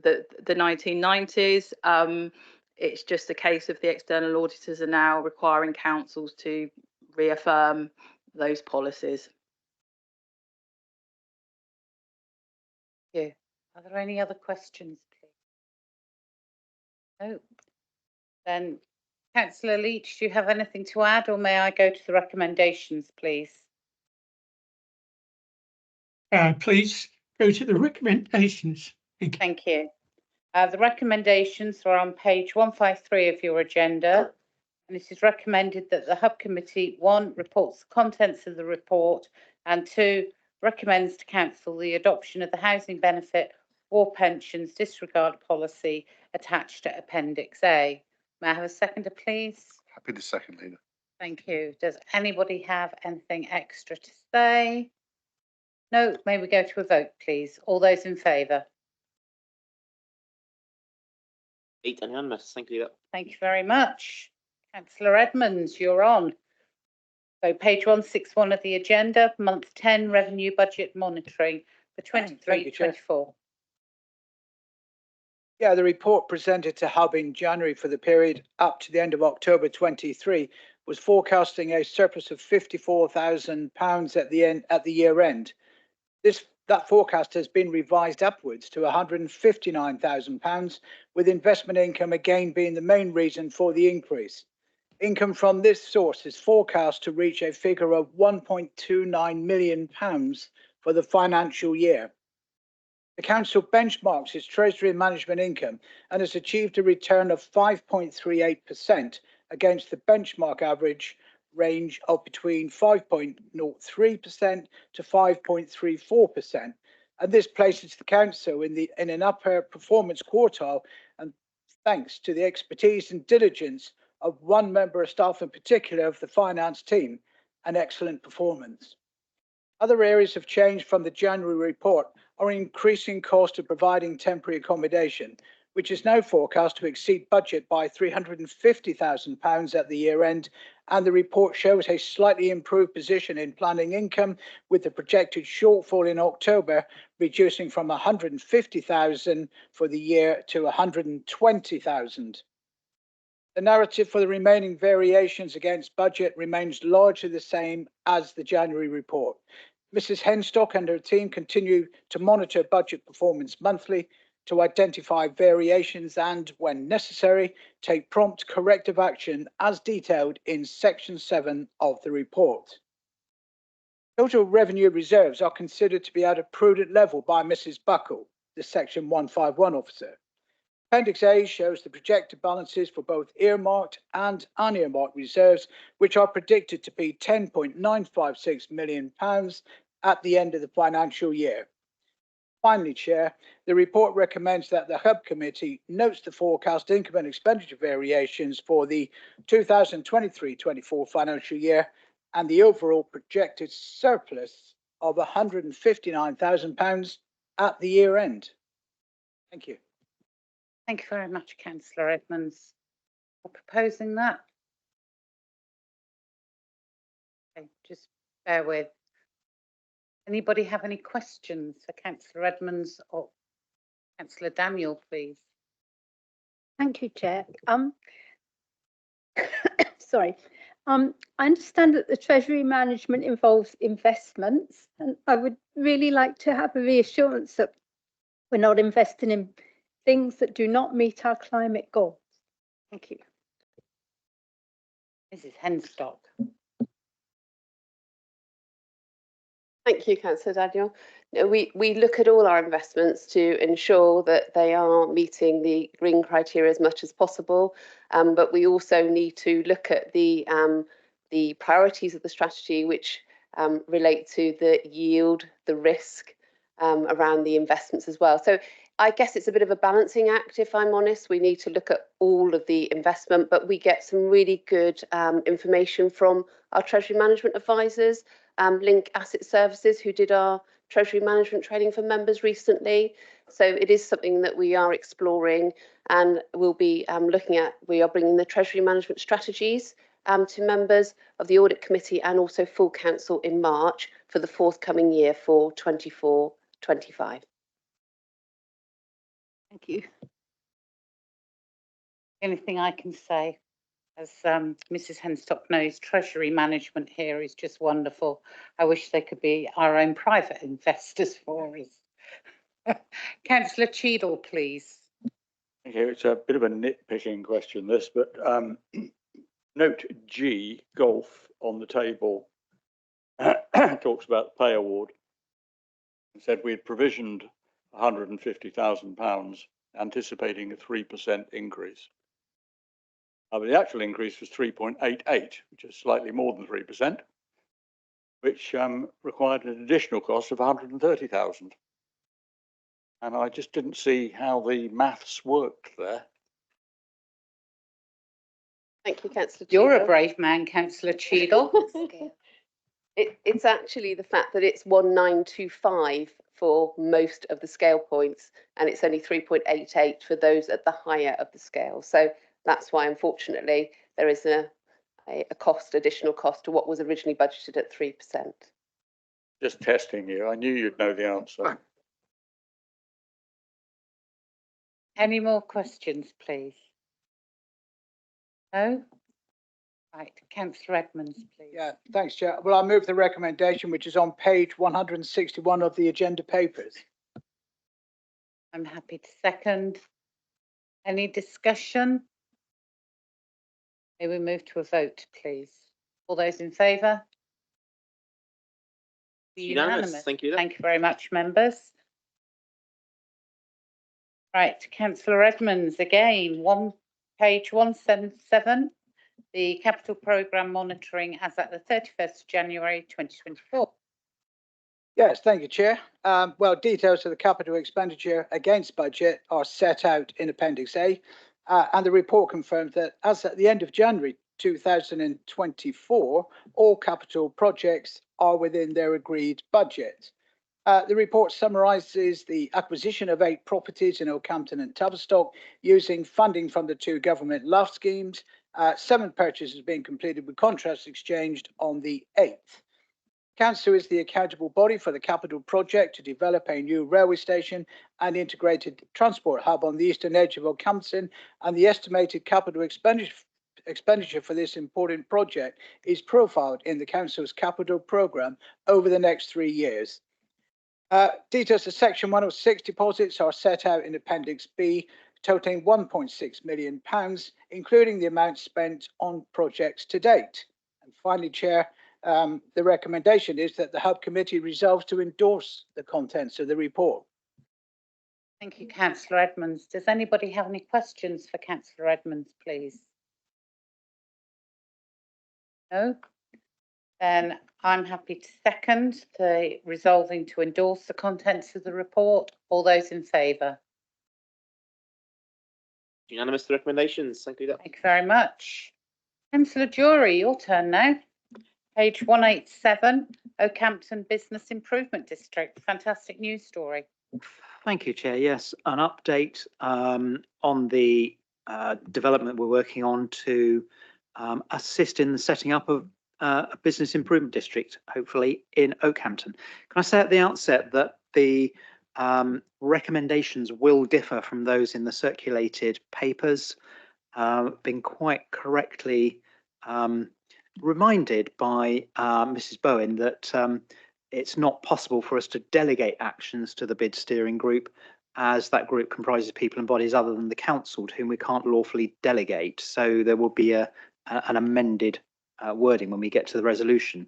1990s. It's just a case of the external auditors are now requiring councils to reaffirm those policies. Thank you. Are there any other questions, please? No. Then, Councillor Leach, do you have anything to add, or may I go to the recommendations, please? Please go to the recommendations. Thank you. The recommendations are on page 153 of your agenda, and it is recommended that the Hub Committee, 1, reports the contents of the report, and 2, recommends to Council the adoption of the housing benefit or pensions disregard policy attached to Appendix A. May I have a seconder, please? Happy to second, Leader. Thank you. Does anybody have anything extra to say? No. May we go to a vote, please? All those in favour? 8 unanimous. Thank you, Leader. Thank you very much. Councillor Edmonds, you're on. So page 161 of the agenda, month 10 revenue budget monitoring for 23-24. Yeah, the report presented to Hub in January for the period up to the end of October 23 was forecasting a surplus of £54,000 at the year end. That forecast has been revised upwards to £159,000, with investment income again being the main reason for the increase. Income from this source is forecast to reach a figure of £1.29 million for the financial year. The Council benchmarks its Treasury and Management income and has achieved a return of 5.38% against the benchmark average range of between 5.03% to 5.34%. And this places the Council in an upper performance quartile, and thanks to the expertise and diligence of one member of staff in particular of the finance team, an excellent performance. Other areas of change from the January report are increasing cost of providing temporary accommodation, which is now forecast to exceed budget by £350,000 at the year end, and the report shows a slightly improved position in planning income, with the projected shortfall in October reducing from £150,000 for the year to £120,000. The narrative for the remaining variations against budget remains largely the same as the January report. Mrs. Henstock and her team continue to monitor budget performance monthly to identify variations and, when necessary, take prompt corrective action as detailed in section 7 of the report. Total revenue reserves are considered to be at a prudent level by Mrs. Buckle, the section 151 officer. Appendix A shows the projected balances for both earmarked and unearmarked reserves, which are predicted to be £10.956 million at the end of the financial year. Finally, Chair, the report recommends that the Hub Committee notes the forecast income and expenditure variations for the 2023-24 financial year and the overall projected surplus of £159,000 at the year end. Thank you. Thank you very much, Councillor Edmonds, for proposing that. Okay, just bear with. Anybody have any questions for Councillor Edmonds or Councillor Daniel, please? Thank you, Chair. Sorry. I understand that the Treasury management involves investments, and I would really like to have a reassurance that we're not investing in things that do not meet our climate goals. Thank you. Mrs. Henstock. Thank you, Councillor Daniel. We look at all our investments to ensure that they are meeting the green criteria as much as possible, but we also need to look at the priorities of the strategy, which relate to the yield, the risk around the investments as well. So I guess it's a bit of a balancing act, if I'm honest. We need to look at all of the investment, but we get some really good information from our Treasury Management advisors, Link Asset Services, who did our treasury management training for members recently. So it is something that we are exploring, and we'll be looking at. We are bringing the treasury management strategies to members of the audit committee and also full council in March for the forthcoming year for 24-25. Thank you. Anything I can say, as Mrs. Henstock knows, treasury management here is just wonderful. I wish they could be our own private investors for us. Councillor Cheadle, please. Thank you. It's a bit of a nitpicking question, this, but note G, golf, on the table talks about the pay award. It said we had provisioned £150,000, anticipating a 3% increase. But the actual increase was 3.88, which is slightly more than 3%, which required an additional cost of 130,000. And I just didn't see how the maths worked there. Thank you, Councillor Cheadle. You're a brave man, Councillor Cheadle. It's actually the fact that it's 1925 for most of the scale points, and it's only 3.88 for those at the higher of the scale. So that's why, unfortunately, there is a additional cost to what was originally budgeted at 3%. Just testing you. I knew you'd know the answer. Any more questions, please? No? Right, Councillor Edmonds, please. Yeah, thanks, Chair. Well, I'll move the recommendation, which is on page 161 of the agenda papers. I'm happy to second. Any discussion? May we move to a vote, please? All those in favour? Unanimous. Thank you. Thank you very much, members. Right, Councillor Edmonds again, page 177, the capital programme monitoring as at the 31st of January 2024. Yes, thank you, Chair. Well, details of the capital expenditure against budget are set out in Appendix A, and the report confirms that as at the end of January 2024, all capital projects are within their agreed budget. The report summarises the acquisition of 8 properties in Oakhampton and Tavistock using funding from the 2 government LAF schemes. 7 purchases being completed with contracts exchanged on the 8th. Council is the accountable body for the capital project to develop a new railway station and integrated transport hub on the eastern edge of Oakhampton, and the estimated capital expenditure for this important project is profiled in the Council's capital programme over the next 3 years. Details of Section 106 deposits are set out in Appendix B, totaling £1.6 million, including the amount spent on projects to date. And finally, Chair, the recommendation is that the Hub Committee resolves to endorse the contents of the report. Thank you, Councillor Edmonds. Does anybody have any questions for Councillor Edmonds, please? No? Then I'm happy to second the resolving to endorse the contents of the report. All those in favour? Unanimous the recommendations. Thank you. Thank you very much. Councillor Jury, your turn now. Page 187, Oakhampton Business Improvement District. Fantastic news story. Thank you, Chair. Yes, an update on the development we're working on to assist in the setting up of a business improvement district, hopefully in Oakhampton. Can I say at the outset that the recommendations will differ from those in the circulated papers, been quite correctly reminded by Mrs. Bowen that it's not possible for us to delegate actions to the bid steering group, as that group comprises people and bodies other than the council to whom we can't lawfully delegate. So there will be an amended wording when we get to the resolution.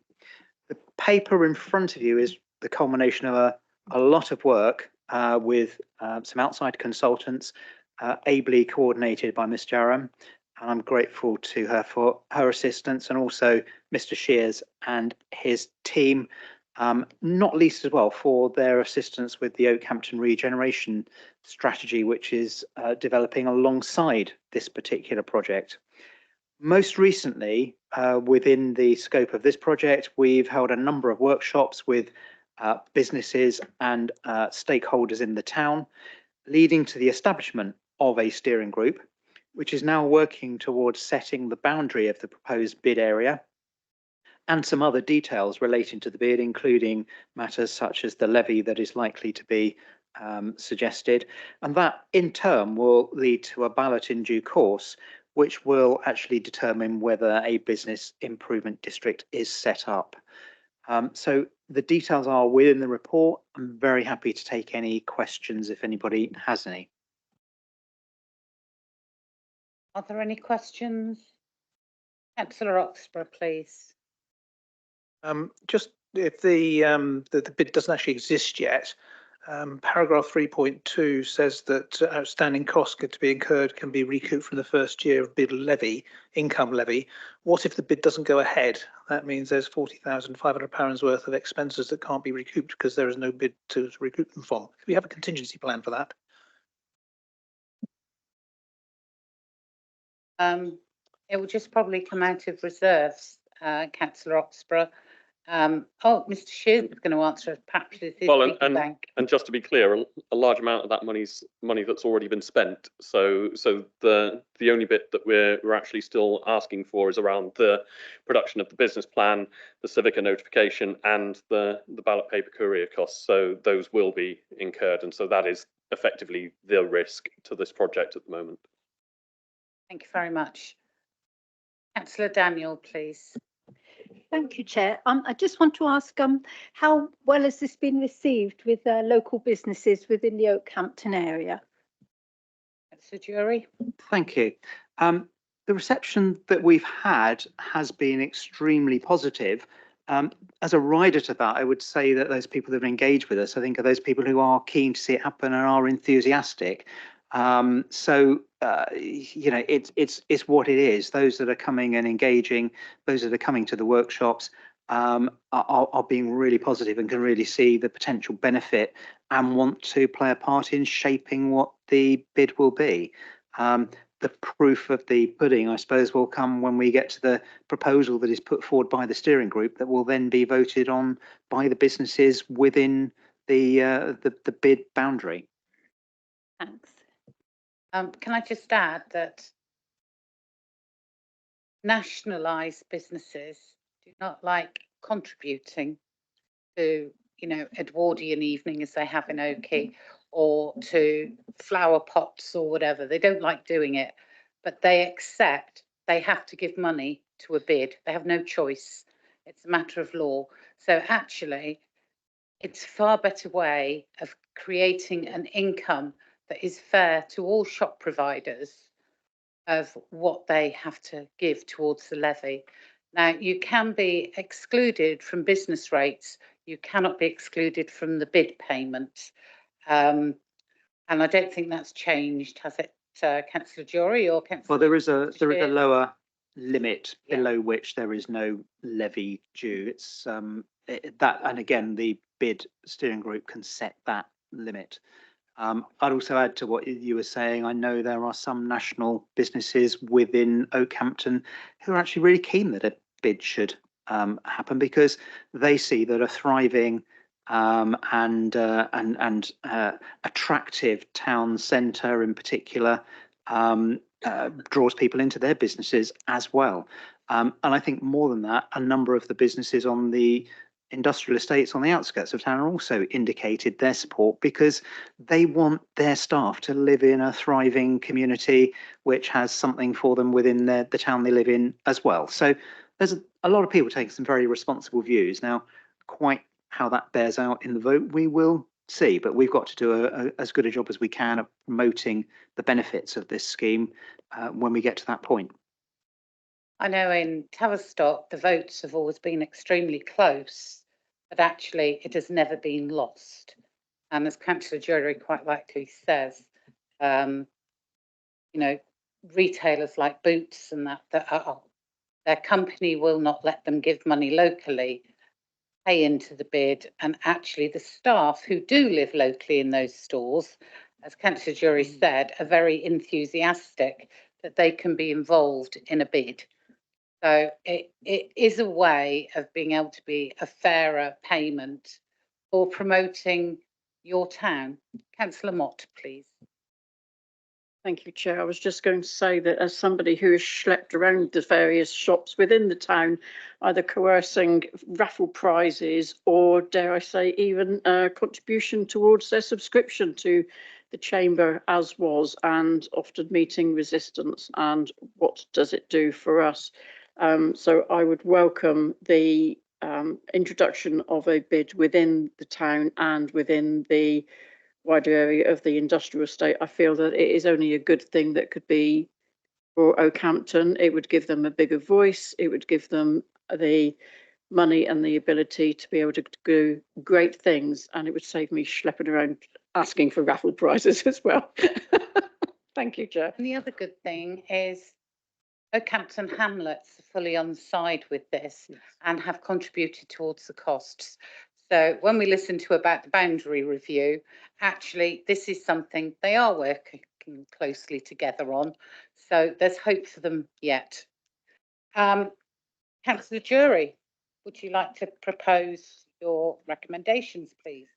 The paper in front of you is the culmination of a lot of work with some outside consultants, ably coordinated by Ms. Jarram, and I'm grateful to her for her assistance, and also Mr. Shears and his team, not least as well for their assistance with the Oakhampton regeneration strategy, which is developing alongside this particular project. Most recently, within the scope of this project, we've held a number of workshops with businesses and stakeholders in the town, leading to the establishment of a steering group, which is now working towards setting the boundary of the proposed bid area and some other details relating to the bid, including matters such as the levy that is likely to be suggested. And that in turn will lead to a ballot in due course, which will actually determine whether a business improvement district is set up. So the details are within the report. I'm very happy to take any questions if anybody has any. Are there any questions? Councillor Oxborough, please. Just if the bid doesn't actually exist yet, paragraph 3.2 says that outstanding costs to be incurred can be recouped from the first year of bid levy, income levy. What if the bid doesn't go ahead? That means there's £40,500 worth of expenses that can't be recouped because there is no bid to recoup them from. Do we have a contingency plan for that? It will just probably come out of reserves, Councillor Oxborough. Mr. Shears is going to answer. Perhaps this is bank. And just to be clear, a large amount of that money's money that's already been spent. So the only bit that we're actually still asking for is around the production of the business plan, the civica notification, and the ballot paper courier costs. So those will be incurred, and so that is effectively the risk to this project at the moment. Thank you very much. Councillor Daniel, please. Thank you, Chair. I just want to ask how well has this been received with local businesses within the Oakhampton area? Councillor Jury. Thank you. The reception that we've had has been extremely positive. As a rider to that, I would say that those people that have engaged with us, I think, are those people who are keen to see it happen and are enthusiastic. You know, it's what it is. Those that are coming and engaging, those that are coming to the workshops, are being really positive and can really see the potential benefit and want to play a part in shaping what the bid will be. The proof of the pudding, I suppose, will come when we get to the proposal that is put forward by the steering group that will then be voted on by the businesses within the bid boundary. Thanks. Can I just add that nationalised businesses do not like contributing to, you know, Edwardian evening as they have in Oakie, or to flower pots or whatever. They don't like doing it, but they accept they have to give money to a bid. They have no choice. It's a matter of law. So actually, it's a far better way of creating an income that is fair to all shop providers of what they have to give towards the levy. Now, you can be excluded from business rates. You cannot be excluded from the bid payment. And I don't think that's changed, has it, Councillor Jury or Councillor? Well, there is a lower limit below which there is no levy due. It's that, and again, the bid steering group can set that limit. I'd also add to what you were saying. I know there are some national businesses within Oakhampton who are actually really keen that a bid should happen, because they see that a thriving and attractive town centre in particular draws people into their businesses as well. And I think more than that, a number of the businesses on the industrial estates on the outskirts of town are also indicated their support, because they want their staff to live in a thriving community which has something for them within the town they live in as well. So there's a lot of people taking some very responsible views. Now, quite how that bears out in the vote, we will see, but we've got to do as good a job as we can of promoting the benefits of this scheme when we get to that point. I know in Tavistock, the votes have always been extremely close, but actually it has never been lost. And as Councillor Jury quite rightly says, you know, retailers like Boots and that their company will not let them give money locally, pay into the bid, and actually the staff who do live locally in those stores, as Councillor Jury said, are very enthusiastic that they can be involved in a bid. So it is a way of being able to be a fairer payment for promoting your town. Councillor Mott, please. Thank you, Chair. I was just going to say that as somebody who has schlepped around the various shops within the town, either coercing raffle prizes or, dare I say, even contribution towards their subscription to the chamber as was, and often meeting resistance, and what does it do for us? So I would welcome the introduction of a bid within the town and within the wider area of the industrial estate. I feel that it is only a good thing that could be for Oakhampton. It would give them a bigger voice. It would give them the money and the ability to be able to do great things, and it would save me schlepping around asking for raffle prizes as well. Thank you, Chair. And the other good thing is Oakhampton hamlets are fully on side with this and have contributed towards the costs. So when we listen to about the boundary review, actually this is something they are working closely together on. So there's hope for them yet. Councillor Jury, would you like to propose your recommendations, please?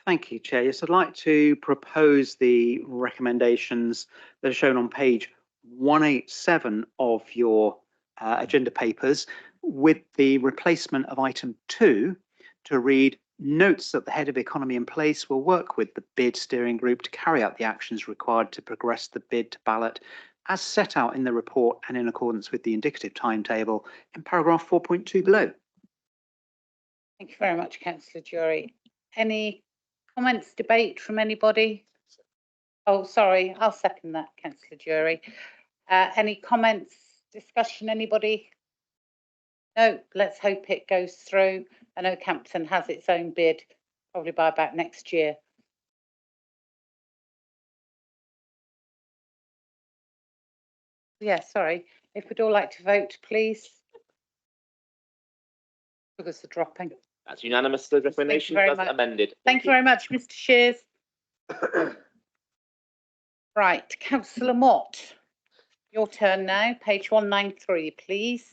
Thank you, Chair. Yes, I'd like to propose the recommendations that are shown on page 187 of your agenda papers, with the replacement of item 2 to read, notes that the head of economy in place will work with the bid steering group to carry out the actions required to progress the bid to ballot as set out in the report and in accordance with the indicative timetable in paragraph 4.2 below. Thank you very much, Councillor Jury. Any comments, debate from anybody? Oh, sorry, I'll second that, Councillor Jury. Any comments, discussion, anybody? No, let's hope it goes through and Oakhampton has its own bid probably by about next year. Yeah, sorry, if we'd all like to vote, please. Because the dropping. That's unanimous. The recommendation as amended. Thank you very much, Mr. Shears. Right, Councillor Mott, your turn now. Page 193, please.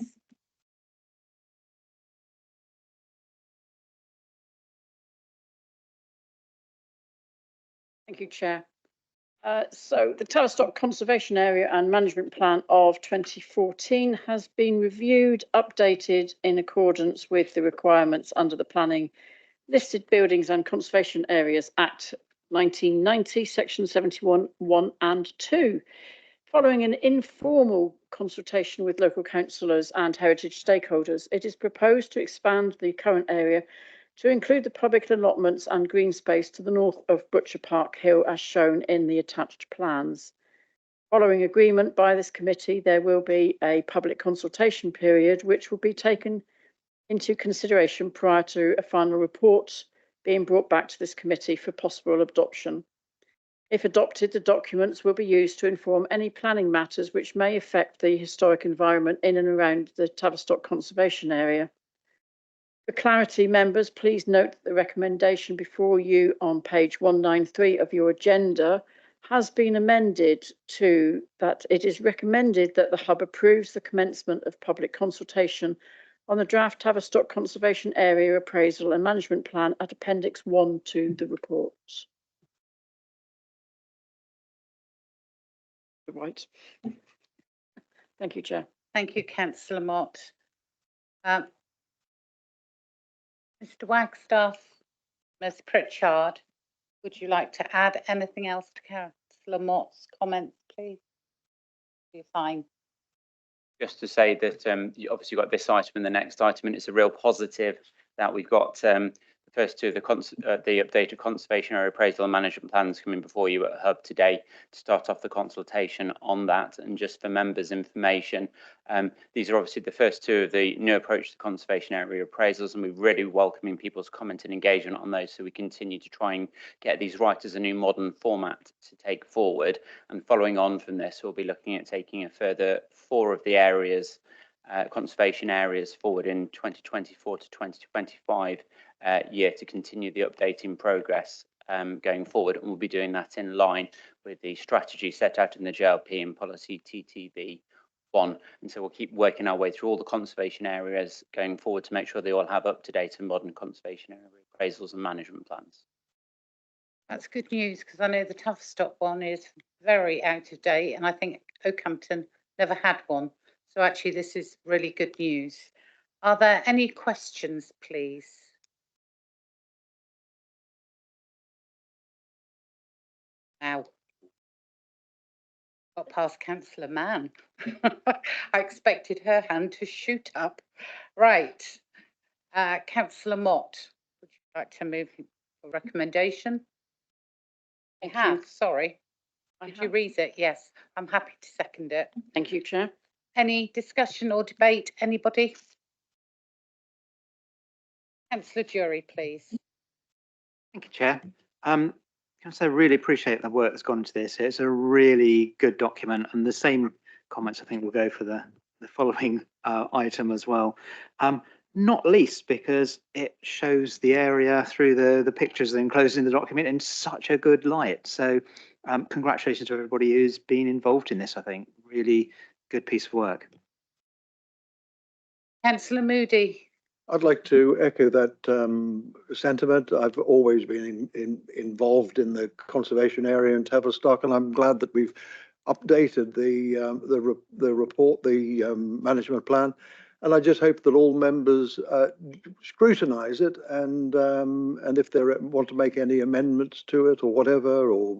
Thank you, Chair. So the Tavistock Conservation Area and Management Plan of 2014 has been reviewed, updated in accordance with the requirements under the Planning Listed Buildings and Conservation Areas Act 1990, Section 71, 1 and 2. Following an informal consultation with local councillors and heritage stakeholders, it is proposed to expand the current area to include the public allotments and green space to the north of Butcher Park Hill as shown in the attached plans. Following agreement by this committee, there will be a public consultation period which will be taken into consideration prior to a final report being brought back to this committee for possible adoption. If adopted, the documents will be used to inform any planning matters which may affect the historic environment in and around the Tavistock Conservation Area. For clarity, members, please note that the recommendation before you on page 193 of your agenda has been amended to that it is recommended that the Hub approves the commencement of public consultation on the draft Tavistock Conservation Area Appraisal and Management Plan at Appendix 1 to the report. Right. Thank you, Chair. Thank you, Councillor Mott. Mr. Wagstaff, Ms. Pritchard, would you like to add anything else to Councillor Mott's comments, please? You're fine. Just to say that you obviously got this item and the next item, and it's a real positive that we've got the first two, the updated conservation area appraisal and management plans coming before you at Hub today to start off the consultation on that. And just for members' information, these are obviously the first two of the new approach to conservation area appraisals, and we're really welcoming people's comment and engagement on those, so we continue to try and get these right as a new modern format to take forward. And following on from this, we'll be looking at taking a further 4 of the areas, conservation areas, forward in 2024 to 2025 year to continue the updating progress going forward, and we'll be doing that in line with the strategy set out in the JLP and policy TTB one. And so we'll keep working our way through all the conservation areas going forward to make sure they all have up-to-date and modern conservation area appraisals and management plans. That's good news, because I know the Tavistock one is very out of date, and I think Oakhampton never had one. So actually, this is really good news. Are there any questions, please? Now, got past Councillor Mann. I expected her hand to shoot up. Right, Councillor Mott, would you like to move for recommendation? I have, sorry. Did you read it? Yes, I'm happy to second it. Thank you, Chair. Any Discussion or debate, anybody? Councillor Jury, please. Thank you, Chair. Can I say I really appreciate the work that's gone into this. It's a really good document, and the same comments I think will go for the following item as well. Not least because it shows the area through the pictures enclosed in the document in such a good light. So congratulations to everybody who's been involved in this. I think really good piece of work. Councillor Moody. I'd like to echo that sentiment. I've always been involved in the conservation area in Tavistock, and I'm glad that we've updated the report, the management plan. And I just hope that all members scrutinise it, and if they want to make any amendments to it or whatever, or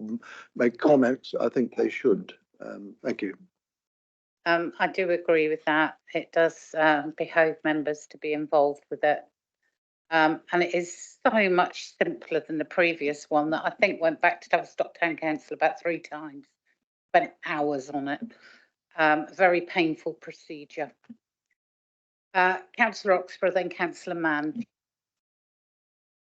make comments, I think they should. Thank you. I do agree with that. It does behove members to be involved with it. And it is so much simpler than the previous one that I think went back to Tavistock Town Council about 3 times. Spent hours on it. Very painful procedure. Councillor Oxburgh, then Councillor Mann.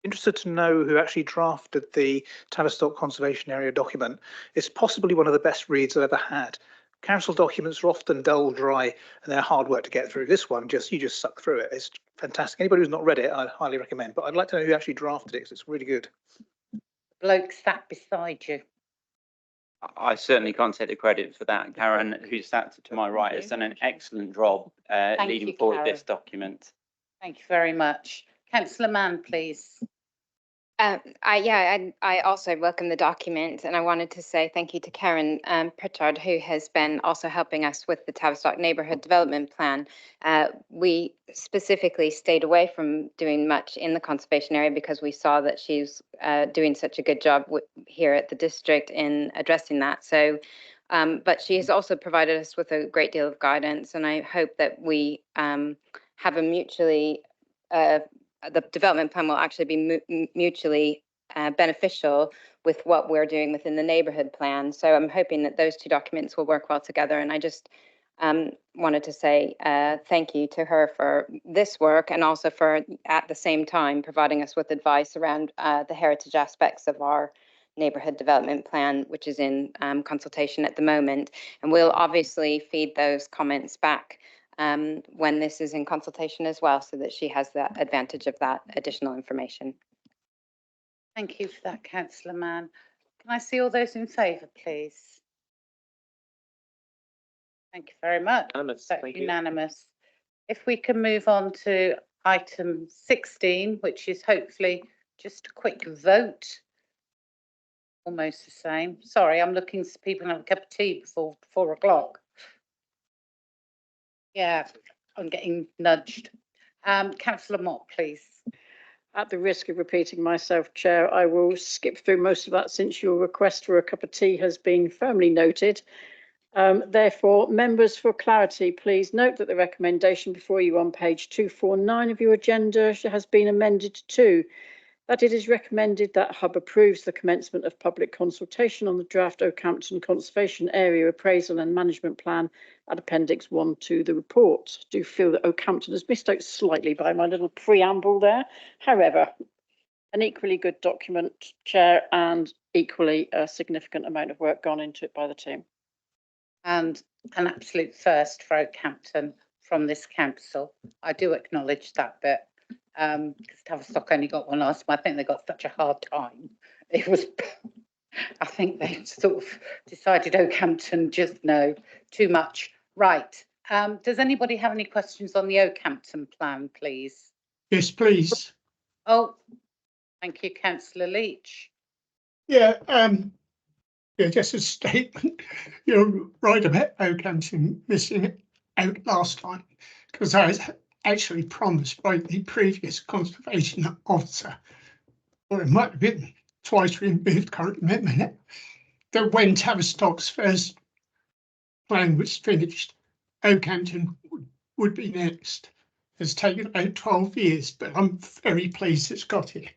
Interested to know who actually drafted the Tavistock Conservation Area document. It's possibly one of the best reads I've ever had. Council documents are often dull, dry, and they're hard work to get through. This one, you just suck through it. It's fantastic. Anybody who's not read it, I'd highly recommend. But I'd like to know who actually drafted it, because it's really good. Bloke sat beside you. I certainly can't take the credit for that. Karen, who sat to my right, has done an excellent job leading forward this document. Thank you very much. Councillor Mann, please. I also welcome the document, and I wanted to say thank you to Karen Pritchard, who has been also helping us with the Tavistock Neighbourhood Development Plan. We specifically stayed away from doing much in the conservation area because we saw that she's doing such a good job here at the district in addressing that. So, but she has also provided us with a great deal of guidance, and I hope that we have a mutually the development plan will actually be mutually beneficial with what we're doing within the neighbourhood plan. So I'm hoping that those 2 documents will work well together. And I just wanted to say thank you to her for this work, and also for, at the same time, providing us with advice around the heritage aspects of our neighbourhood development plan, which is in consultation at the moment. And we'll obviously feed those comments back when this is in consultation as well, so that she has the advantage of that additional information. Thank you for that, Councillor Mann. Can I see all those in favour, please? Thank you very much. Unanimous. That's Thank unanimous. If we can move on to item 16, which is hopefully just a quick vote. Almost the same. Sorry, I'm looking for people to have a cup of tea before 4 o'clock. Yeah, I'm getting nudged. Councillor Mott, please. At the risk of repeating myself, Chair, I will skip through most of that since your request for a cup of tea has been firmly noted. Therefore, members, for clarity, please note that the recommendation before you on page 249 of your agenda has been amended to that it is recommended that Hub approves the commencement of public consultation on the draft Oakhampton Conservation Area Appraisal and Management Plan at Appendix 1 to the report. I do feel that Oakhampton has missed out slightly by my little preamble there. However, an equally good document, Chair, and equally a significant amount of work gone into it by the team. And an absolute first for Oakhampton from this council. I do acknowledge that bit. Because Tavistock only got one last time. I think they got such a hard time. It was, I think they sort of decided Oakhampton just no, too much. Right, Does anybody have any questions on the Oakhampton plan, please? Yes, please. Oh, thank you, councillor Leach. Yeah, just a statement. You're right about Oakhampton missing out last time, because I was actually promised by the previous conservation officer, or it might have been twice removed, can't remember now, that when Tavistock's first plan was finished, Oakhampton would be next. It's taken about 12 years, but I'm very pleased it's got here.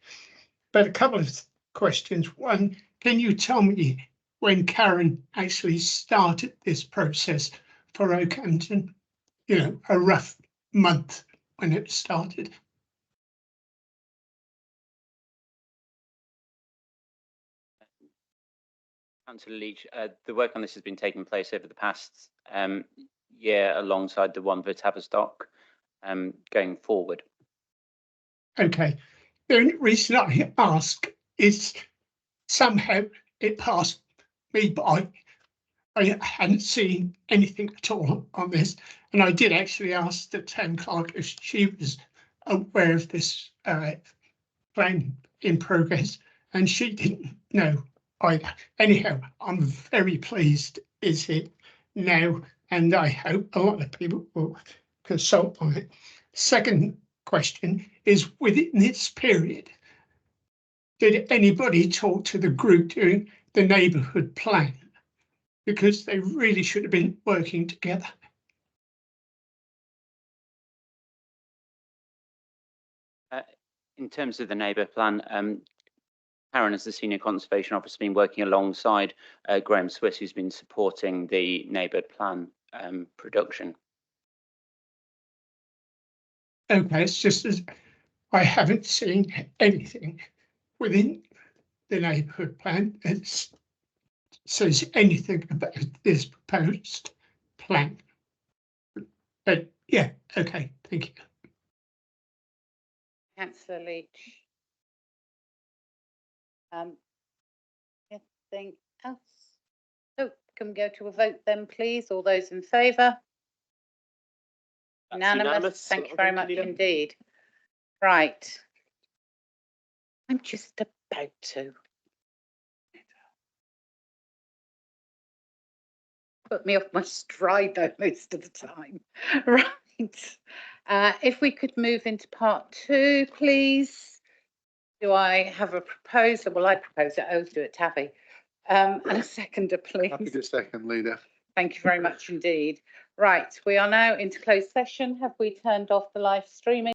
But a couple of questions. One, can you tell me when Karen actually started this process for Oakhampton? You know, a rough month when it started. Councillor Leach, the work on this has been taking place over the past year alongside the one for Tavistock going forward. Okay. The only reason I ask is somehow it passed me by. I hadn't seen anything at all on this, and I did actually ask the town clerk if she was aware of this plan in progress, and she didn't know either. Anyhow, I'm very pleased it's here now, and I hope a lot of people will consult on it. Second question is, within this period, did anybody talk to the group doing the neighbourhood plan? Because they really should have been working together. In terms of the neighbour plan, Karen, as the Senior Conservation Officer, has been working alongside Graham Swiss, who's been supporting the neighbourhood plan production. Okay, it's just as I haven't seen anything within the neighbourhood plan that says anything about this proposed plan. But yeah, okay, thank you. Councillor Leach. Anything else? Oh, can we go to a vote then, please? All those in favour? Unanimous. Thank you very much indeed. Right. I'm just about to. Put me off my stride though most of the time. Right. If we could move into part 2, please. Do I have a proposal? Well, I propose it. I always do it, Taffy. And a seconder, please. Happy to second, Leader. Thank you very much indeed. Right, we are now into closed session. Have we turned off the live streaming?